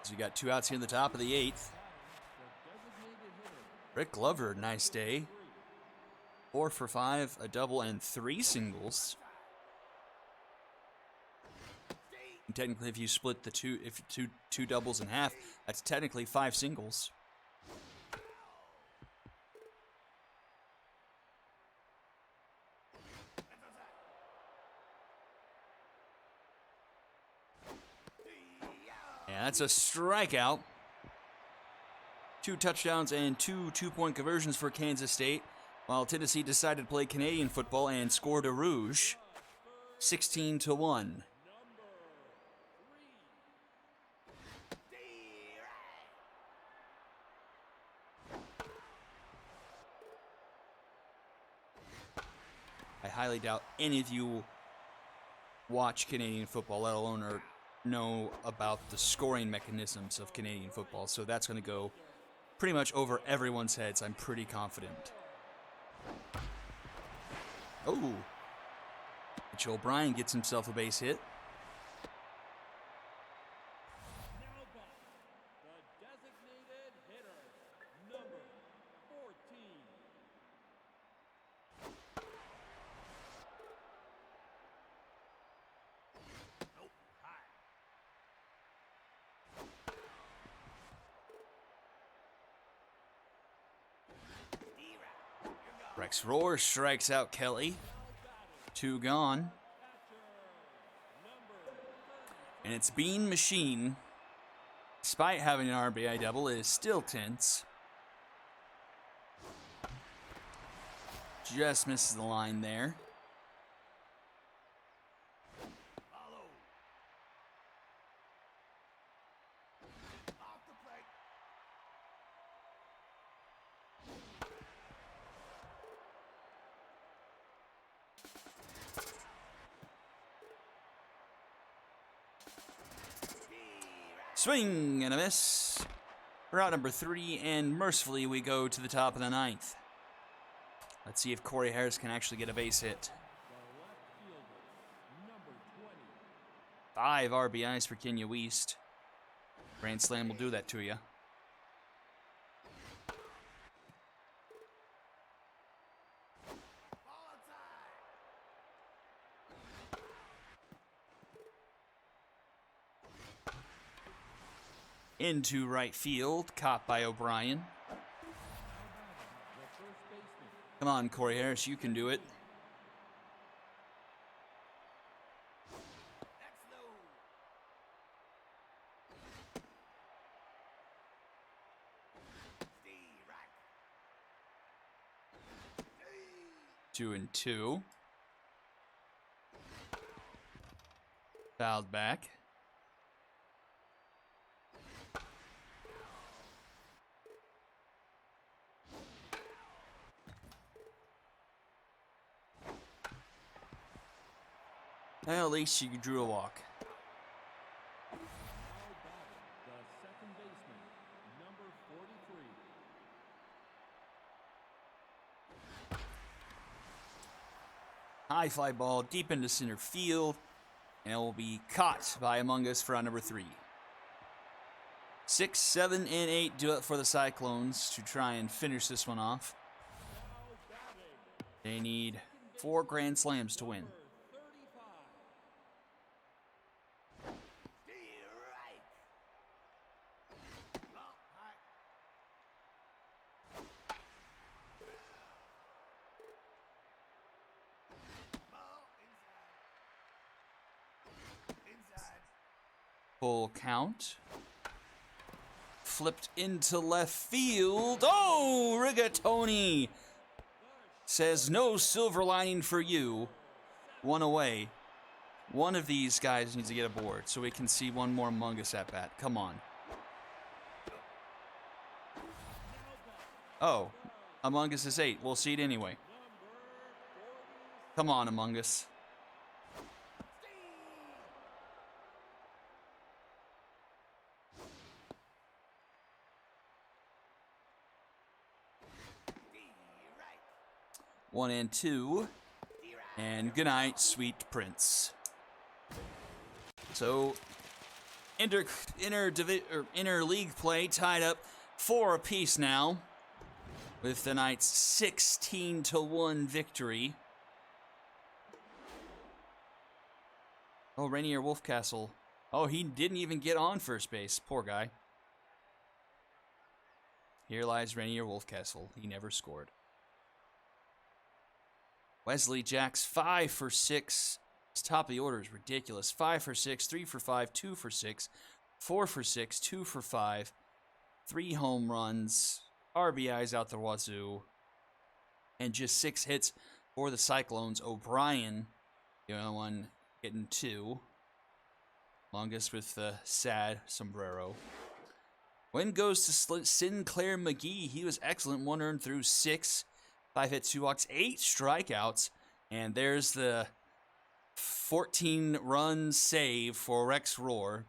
So we got 2 outs here in the top of the 8th. The designated hitter, Rick Glover, nice day. 4 for 5, a double, and 3 singles. And technically, if you split the two doubles in half, that's technically 5 singles. Yeah, that's a strikeout. 2 touchdowns and 2 two-point conversions for Kansas State, while Tennessee decided to play Canadian football and scored a rouge, 16-1. I highly doubt any of you watch Canadian football, let alone or know about the scoring mechanisms of Canadian football, so that's going to go pretty much over everyone's heads, I'm pretty confident. Oh, Mitch O'Brien gets himself a base hit. now back, the designated hitter, number 14. Rex Rohr strikes out Kelly. 2 gone. And it's Bean Machine, despite having an RBI double, is still tense. Just misses the line there. Swing and a miss. We're out number 3, and mercifully we go to the top of the 9th. Let's see if Corey Harris can actually get a base hit. The left fielder, number 20. 5 RBIs for Kenya West. Grand Slam will do that to you. Into right field, caught by O'Brien. The first baseman, Come on, Corey Harris, you can do it. Two and 2. Fouled back. Well, at least you drew a walk. now batting, the second baseman, number 43. High fly ball deep into center field, and it will be caught by Among Us for round number 3. 6, 7, and 8 do it for the Cyclones to try and finish this one off. They need 4 grand slams to win. Full count. Flipped into left field. Oh, Rigatoni says no silver lining for you. One away. One of these guys needs to get aboard so we can see one more Among Us at bat. Come on. Oh, Among Us is 8. We'll see it anyway. Come on, Among Us. One and 2, and good night, sweet prince. So, inter-league play tied up 4 apiece now, with the Knights' 16-1 victory. Oh, Rainier Wolfcastle. Oh, he didn't even get on first base. Poor guy. Here lies Rainier Wolfcastle. He never scored. Wesley Jacks 5 for 6. His top of the order is ridiculous. 5 for 6, 3 for 5, 2 for 6, 4 for 6, 2 for 5, 3 home runs, RBIs out the wazoo, and just 6 hits for the Cyclones. O'Brien, the only one getting 2. Longest with the sad sombrero. Win goes to Sinclair McGee. He was excellent. 1 earned through 6. 5 hits, 2 walks, 8 strikeouts. And there's the 14-run save for Rex Roar.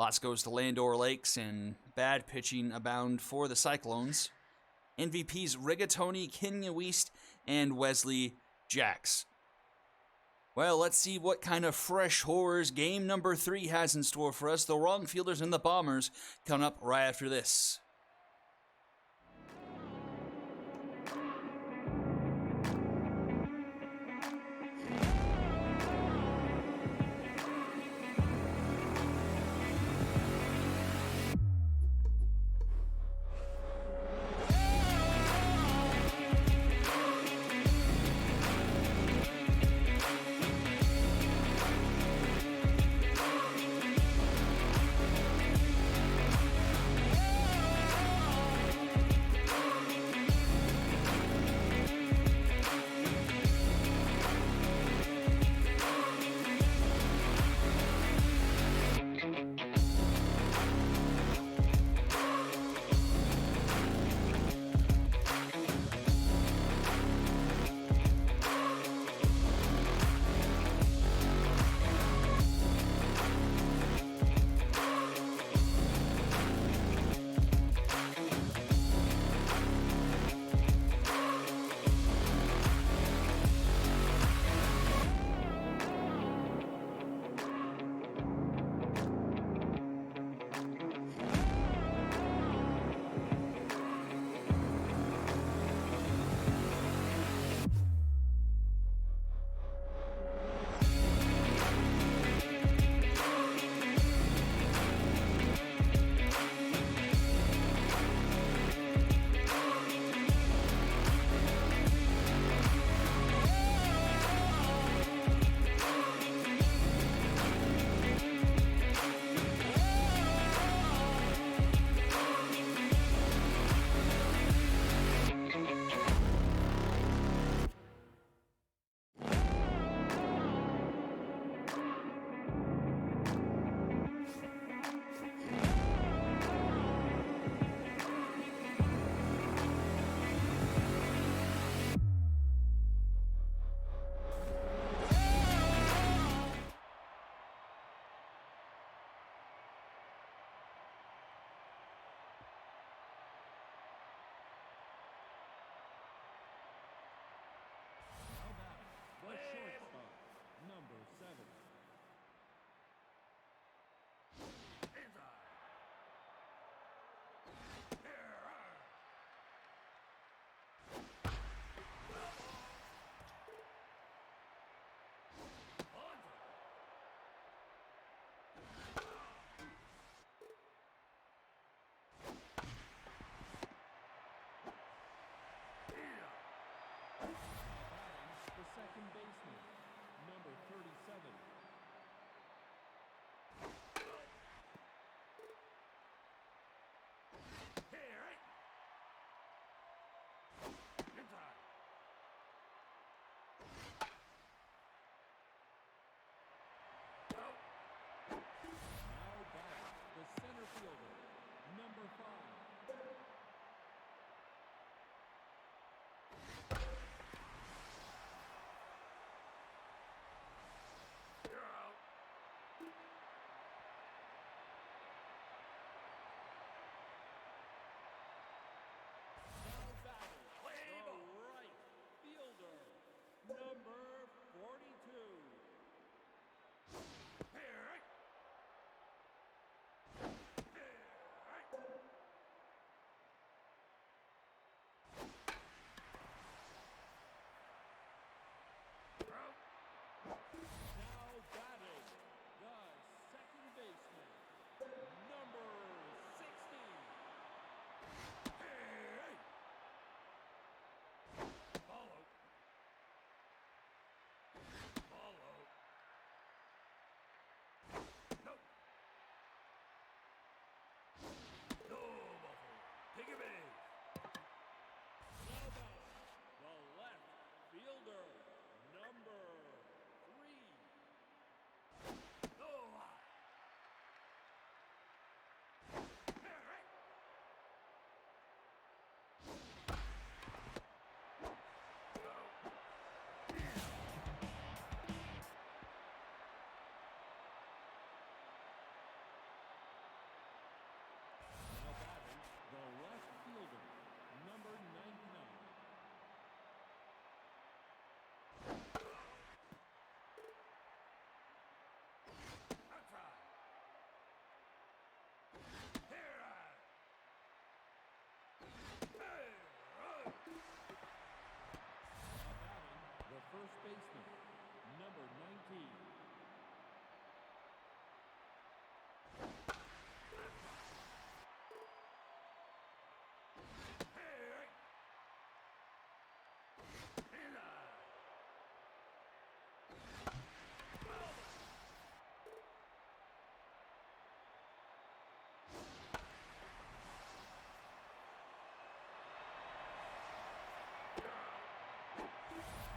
Lots goes to Landor Lakes, and bad pitching abound for the Cyclones. MVPs Rigatoni, Kenya Weast, and Wesley Jacks. Well, let's see what kind of fresh horrors game number 3 has in store for us. The Wrong Fielders and the Bombers coming up right after this. The shortstop, number 7. The second baseman, number 37. Now batting, the center fielder, number 5. Now batting, the right fielder, number 42. Now batting, the second baseman, number 60. Now batting, the left fielder, number 3. Now batting, the left fielder, number 99. Now batting, the first baseman, number 19.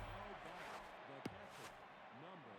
Now batting, the catcher, number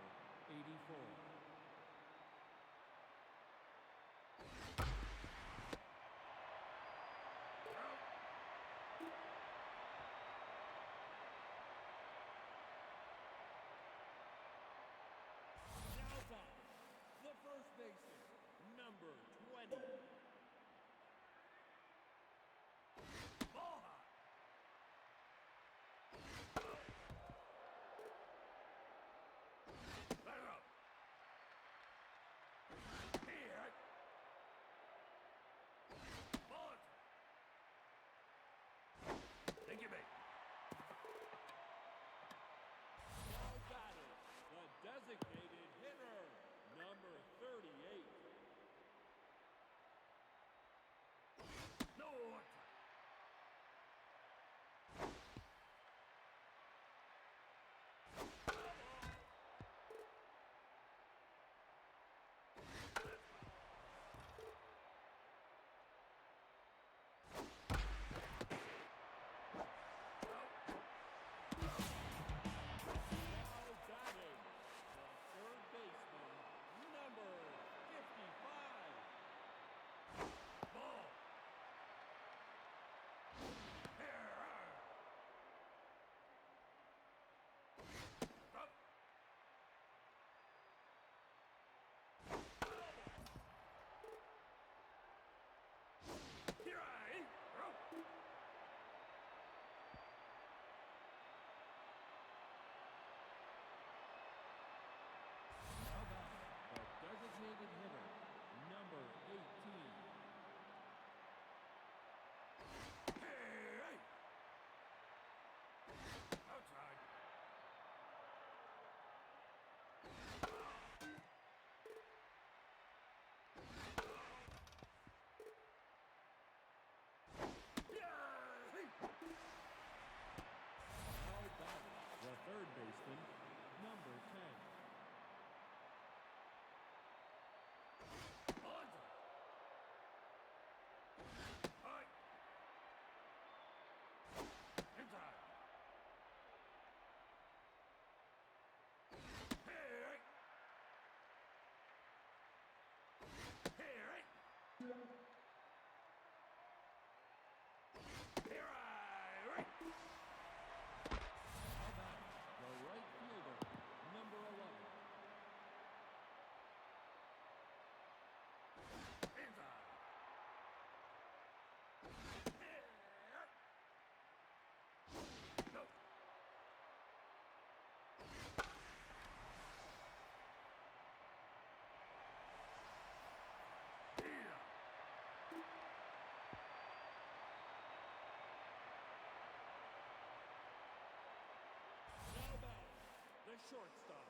shortstop,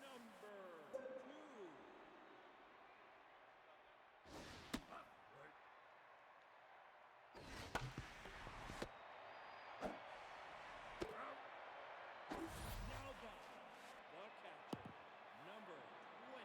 number 2. Now batting, the catcher, number 29.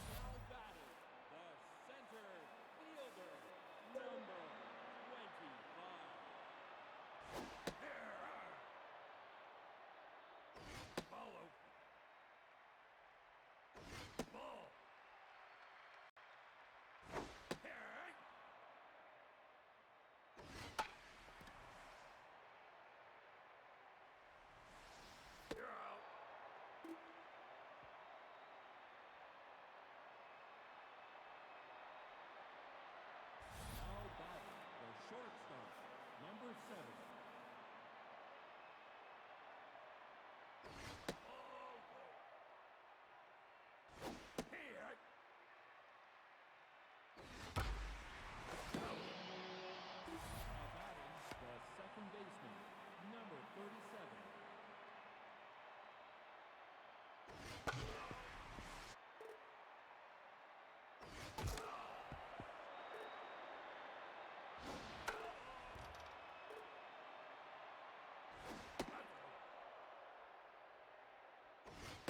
Now batting, the center fielder, number 25. Follow. Ball. Here. You're out. Now batting, the shortstop, number 7. Here. Now batting, the second baseman, number 37.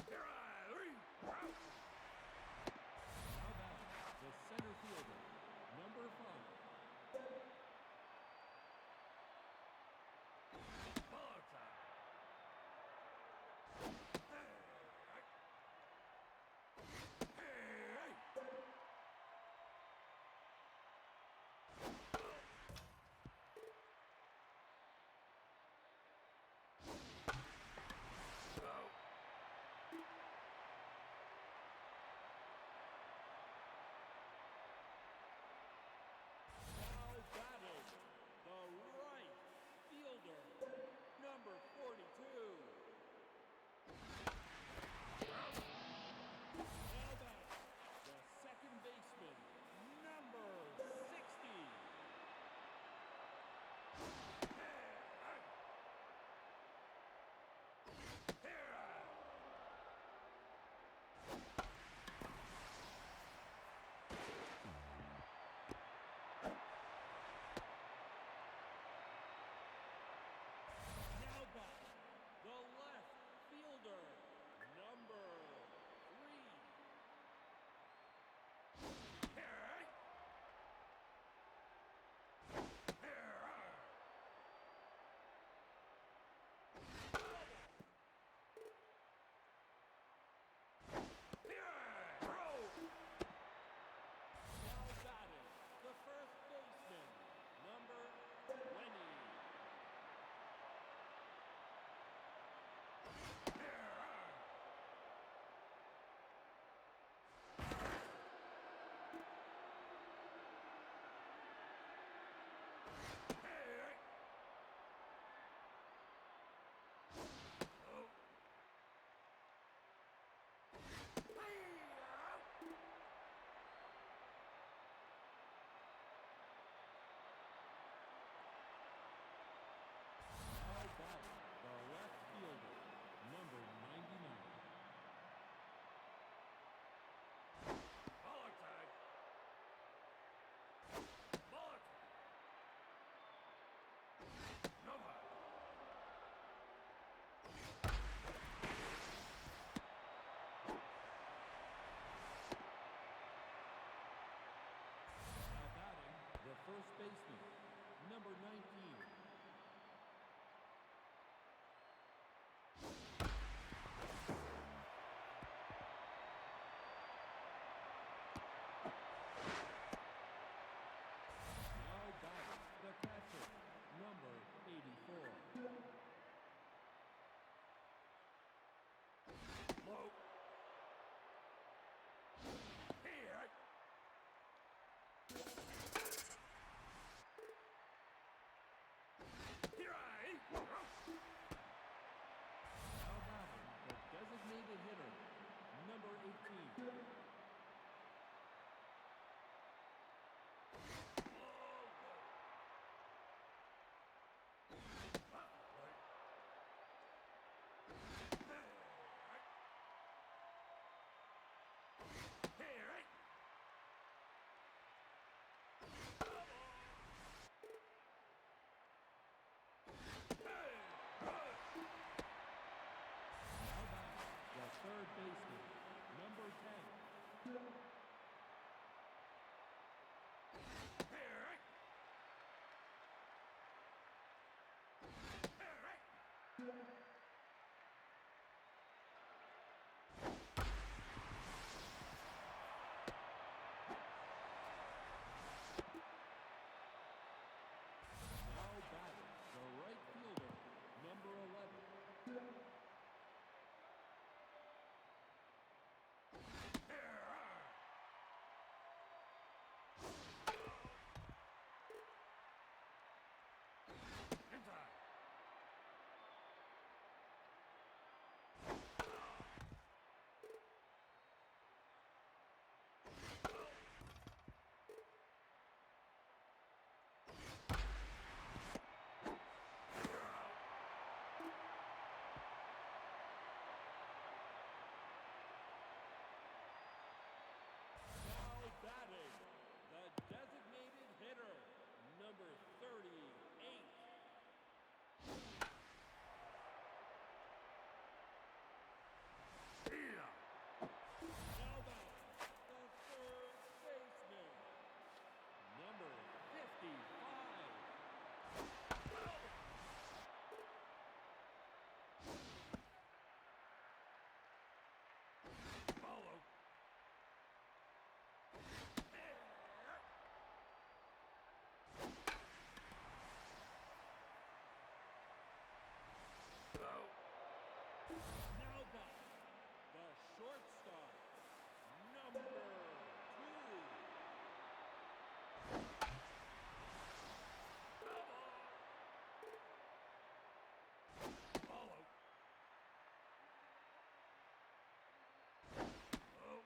Here I. Now batting, the center fielder, number 5. Ball time. Hey. Go. Now batting, the right fielder, number 42. Now batting, the second baseman, number 60. Now batting, the left fielder, number 3. Now batting, the first baseman, number 20. Now batting, the left fielder, number 99. Ball tag. Ball tag. Nova. Now batting, the first baseman, number 19. Now batting, the catcher, number 84. Low. third baseman, number 10. Now batting, the right fielder, number 11. Now batting, the designated hitter, number 38. Now batting, the third baseman, number 55. Follow. Now batting, the shortstop, number 2. Follow. Oh.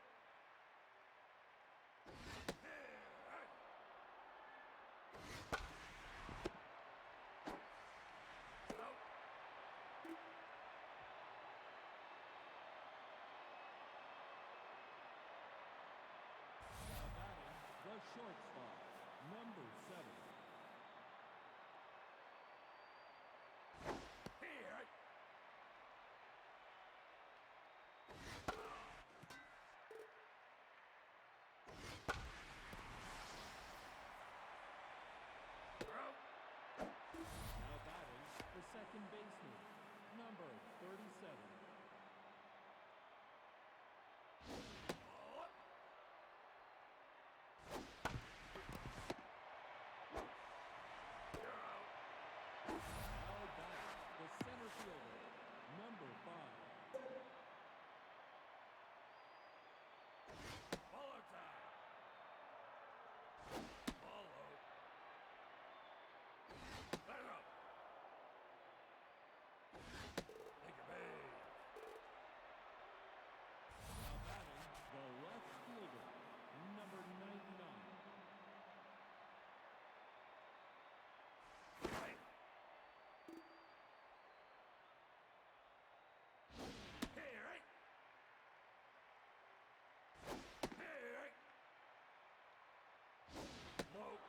Now batting, the shortstop, number 7. Here. Now batting, the second baseman, number 37. Now batting, the center fielder, number 5. Follow time. Follow. Let it up. Take your base. Now batting, the left fielder, number 99. Right. Here. Here. Smoke.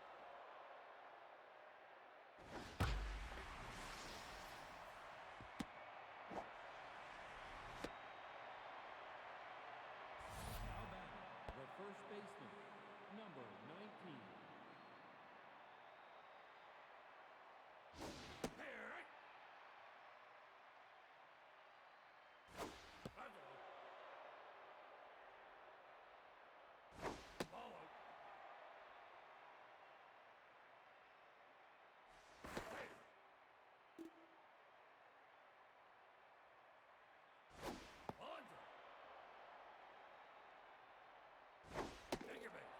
Now batting, the first baseman, number 19. Here. That's all. Follow. Hey. Onto. Take your base.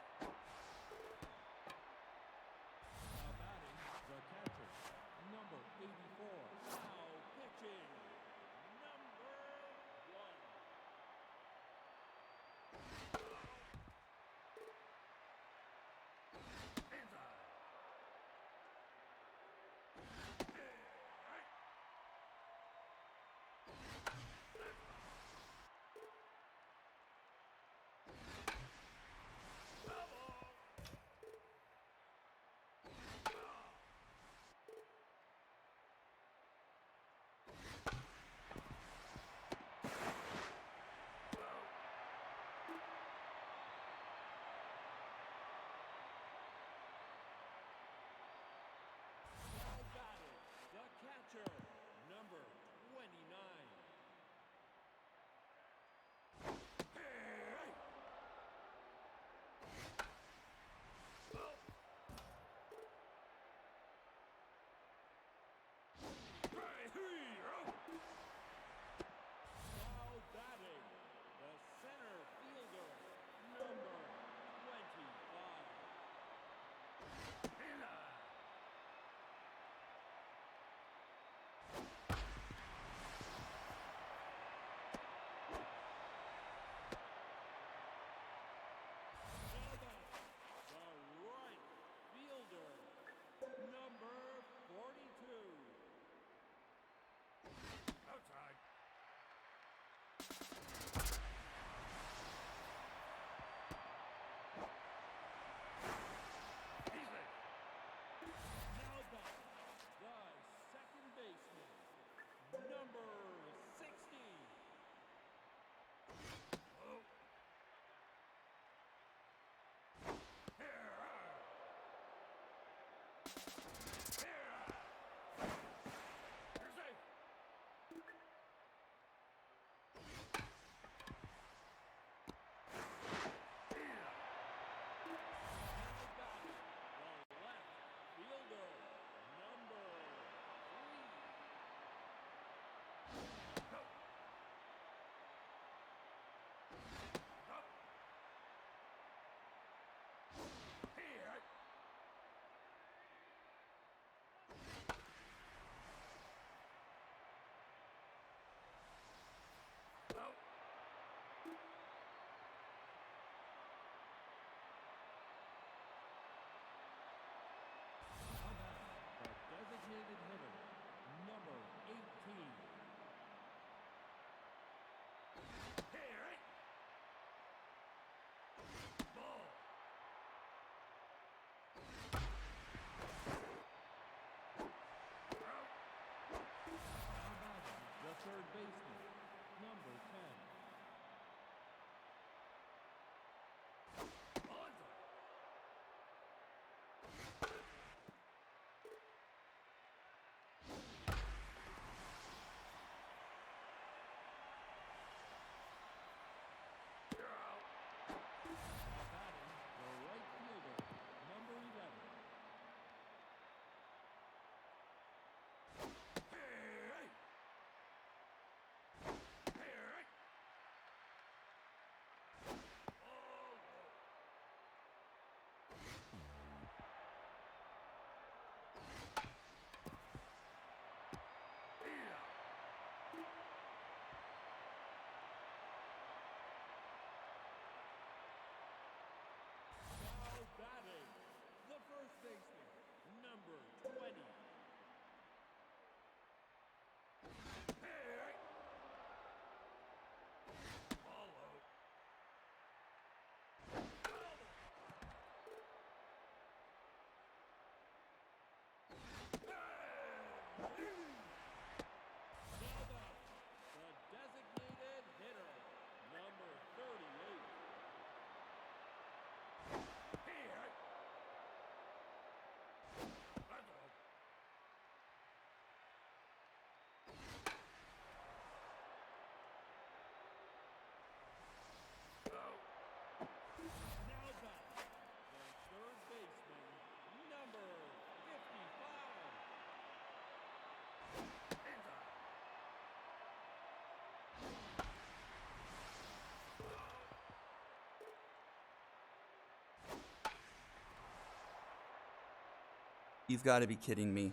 You've got to be kidding me.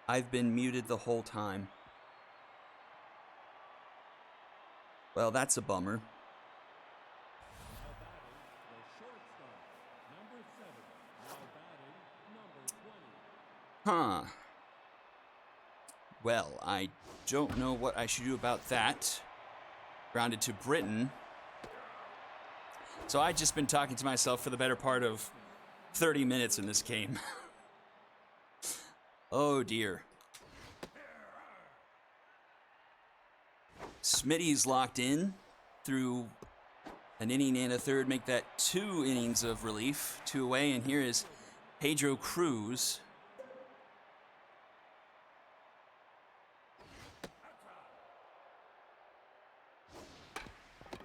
I've been muted the whole time. Well, that's a bummer. Now batting, the shortstop, number 7. Now batting, number 20. Huh. Well, I don't know what I should do about that. Grounded to Britain. So I've just been talking to myself for the better part of 30 minutes in this game. Oh dear. Smitty's locked in through an inning and a third, make that 2 innings of relief, 2 away, and here is Pedro Cruz.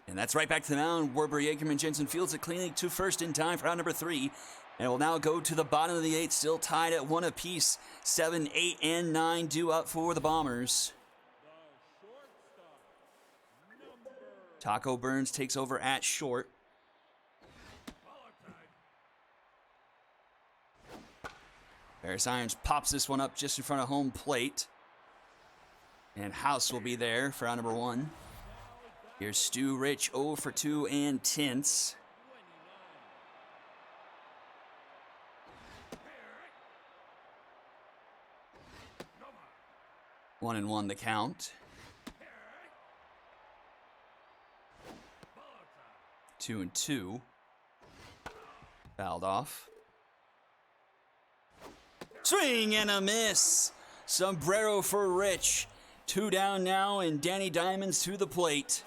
And that's right back to the mound. Werber, Yagerman, Jensen fields it cleanly to first in time for out number 3. And will now go to the bottom of the 8th, still tied at 1 apiece. 7, 8, and 9 due up for the Bombers. The shortstop, number Taco Burns takes over at short. Paris Irons pops this one up just in front of home plate. And House will be there for out number 1. Here's Stu Rich, 0 for 2 and Tints. 1-1 the count. 2-2. Fouled off. Swing and a miss. Sombrero for Rich. 2 down now, and Danny Diamonds to the plate.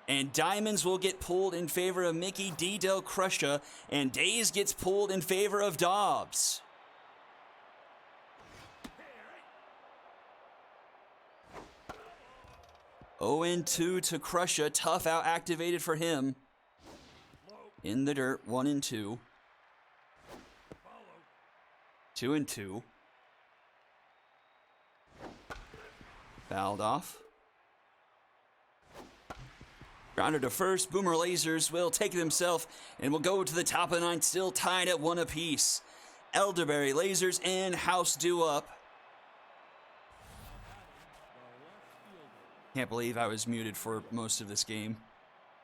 And Diamonds will get pulled in favor of Mickey D. Del Crusha, and Days gets pulled in favor of Dobbs. Oh, and 2 to Crusha. Tough out activated for him. In the dirt, 1-2. 2-2. Fouled off. Grounder to first. Boomer Lasers will take it himself and will go to the top of the 9th, still tied at 1 apiece. Elderberry, Lasers, and House due up. Can't believe I was muted for most of this game.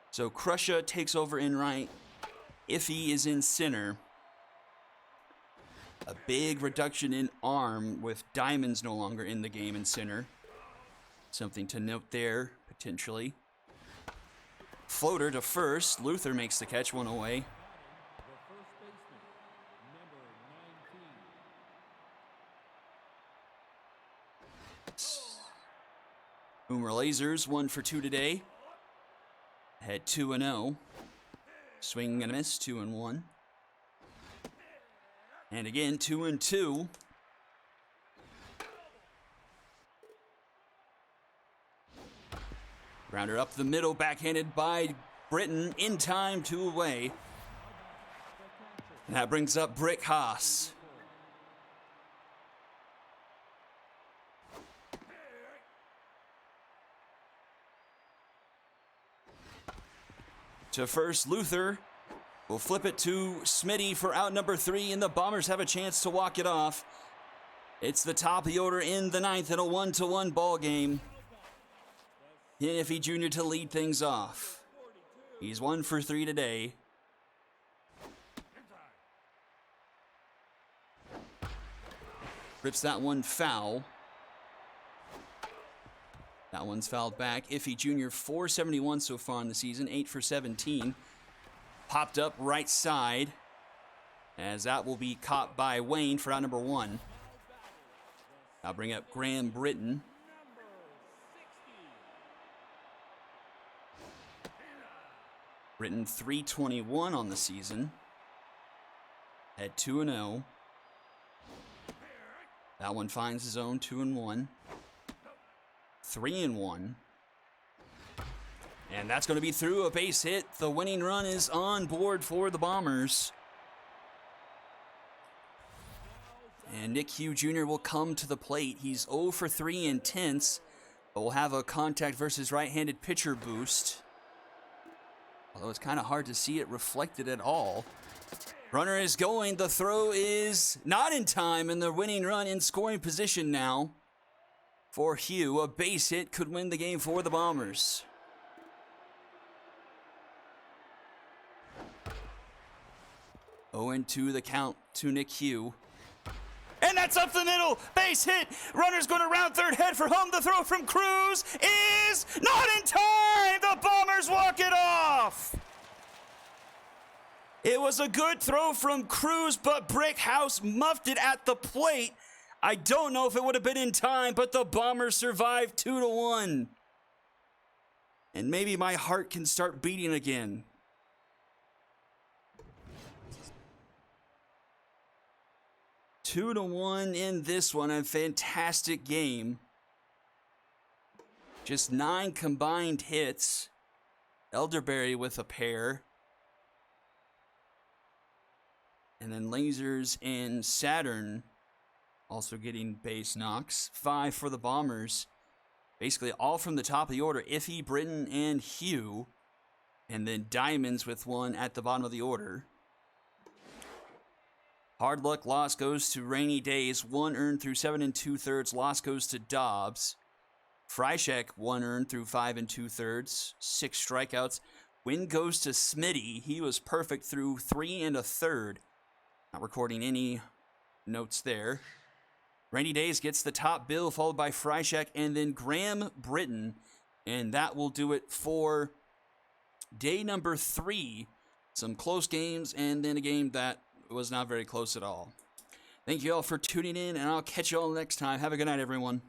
So Crusha takes over in right. Iffy is in center. A big reduction in arm with Diamonds no longer in the game in center. Something to note there, potentially. Floater to first. Luther makes the catch, 1 away. the first baseman, number 19. Boomer Lasers, 1 for 2 today. Had 2-0. Swing and a miss, 2-1. And again, 2-2. Grounder up the middle, backhanded by Britton, in time, 2 away. And that brings up Brick Haas. To first, Luther will flip it to Smitty for out number 3, and the Bombers have a chance to walk it off. It's the top of the order in the 9th in a 1-1 ball game. Iffy Jr. to lead things off. He's 1 for 3 today. Rips that one foul. That one's fouled back. Iffy Jr. 471 so far in the season, 8 for 17. Popped up right side, as that will be caught by Wayne for out number 1. I'll bring up Graham Britton. Britton 321 on the season. Had 2-0. That one finds his own, 2-1. 3-1. And that's going to be through, a base hit. The winning run is on board for the Bombers. And Nick Hugh Jr. will come to the plate. He's 0 for 3 in tenths, but will have a contact versus right-handed pitcher boost. Although it's kind of hard to see it reflected at all. Runner is going. The throw is not in time, and the winning run in scoring position now for Hugh. A base hit could win the game for the Bombers. Oh, and 2 the count to Nick Hugh. And that's up the middle. Base hit. Runner's going to round third, head for home. The throw from Cruz is not in time. The Bombers walk it off. It was a good throw from Cruz, but Brickhouse muffed it at the plate. I don't know if it would have been in time, but the Bombers survived 2-1. And maybe my heart can start beating again. Two to 1 in this one. A fantastic game. Just 9 combined hits. Elderberry with a pair. And then Lasers and Saturn also getting base knocks. 5 for the Bombers. Basically all from the top of the order. Iffy, Britton, and Hugh. And then Diamonds with 1 at the bottom of the order. Hard luck loss goes to Rainy Days. 1 earned through 7 2/3. Loss goes to Dobbs. Freishek 1 earned through 5 2/3. 6 strikeouts. Win goes to Smitty. He was perfect through 3 1/3. Not recording any notes there. Rainy Days gets the top bill, followed by Freishek and then Graham Britton. And that will do it for day number 3. Some close games and then a game that was not very close at all. Thank you all for tuning in, and I'll catch you all next time. Have a good night, everyone.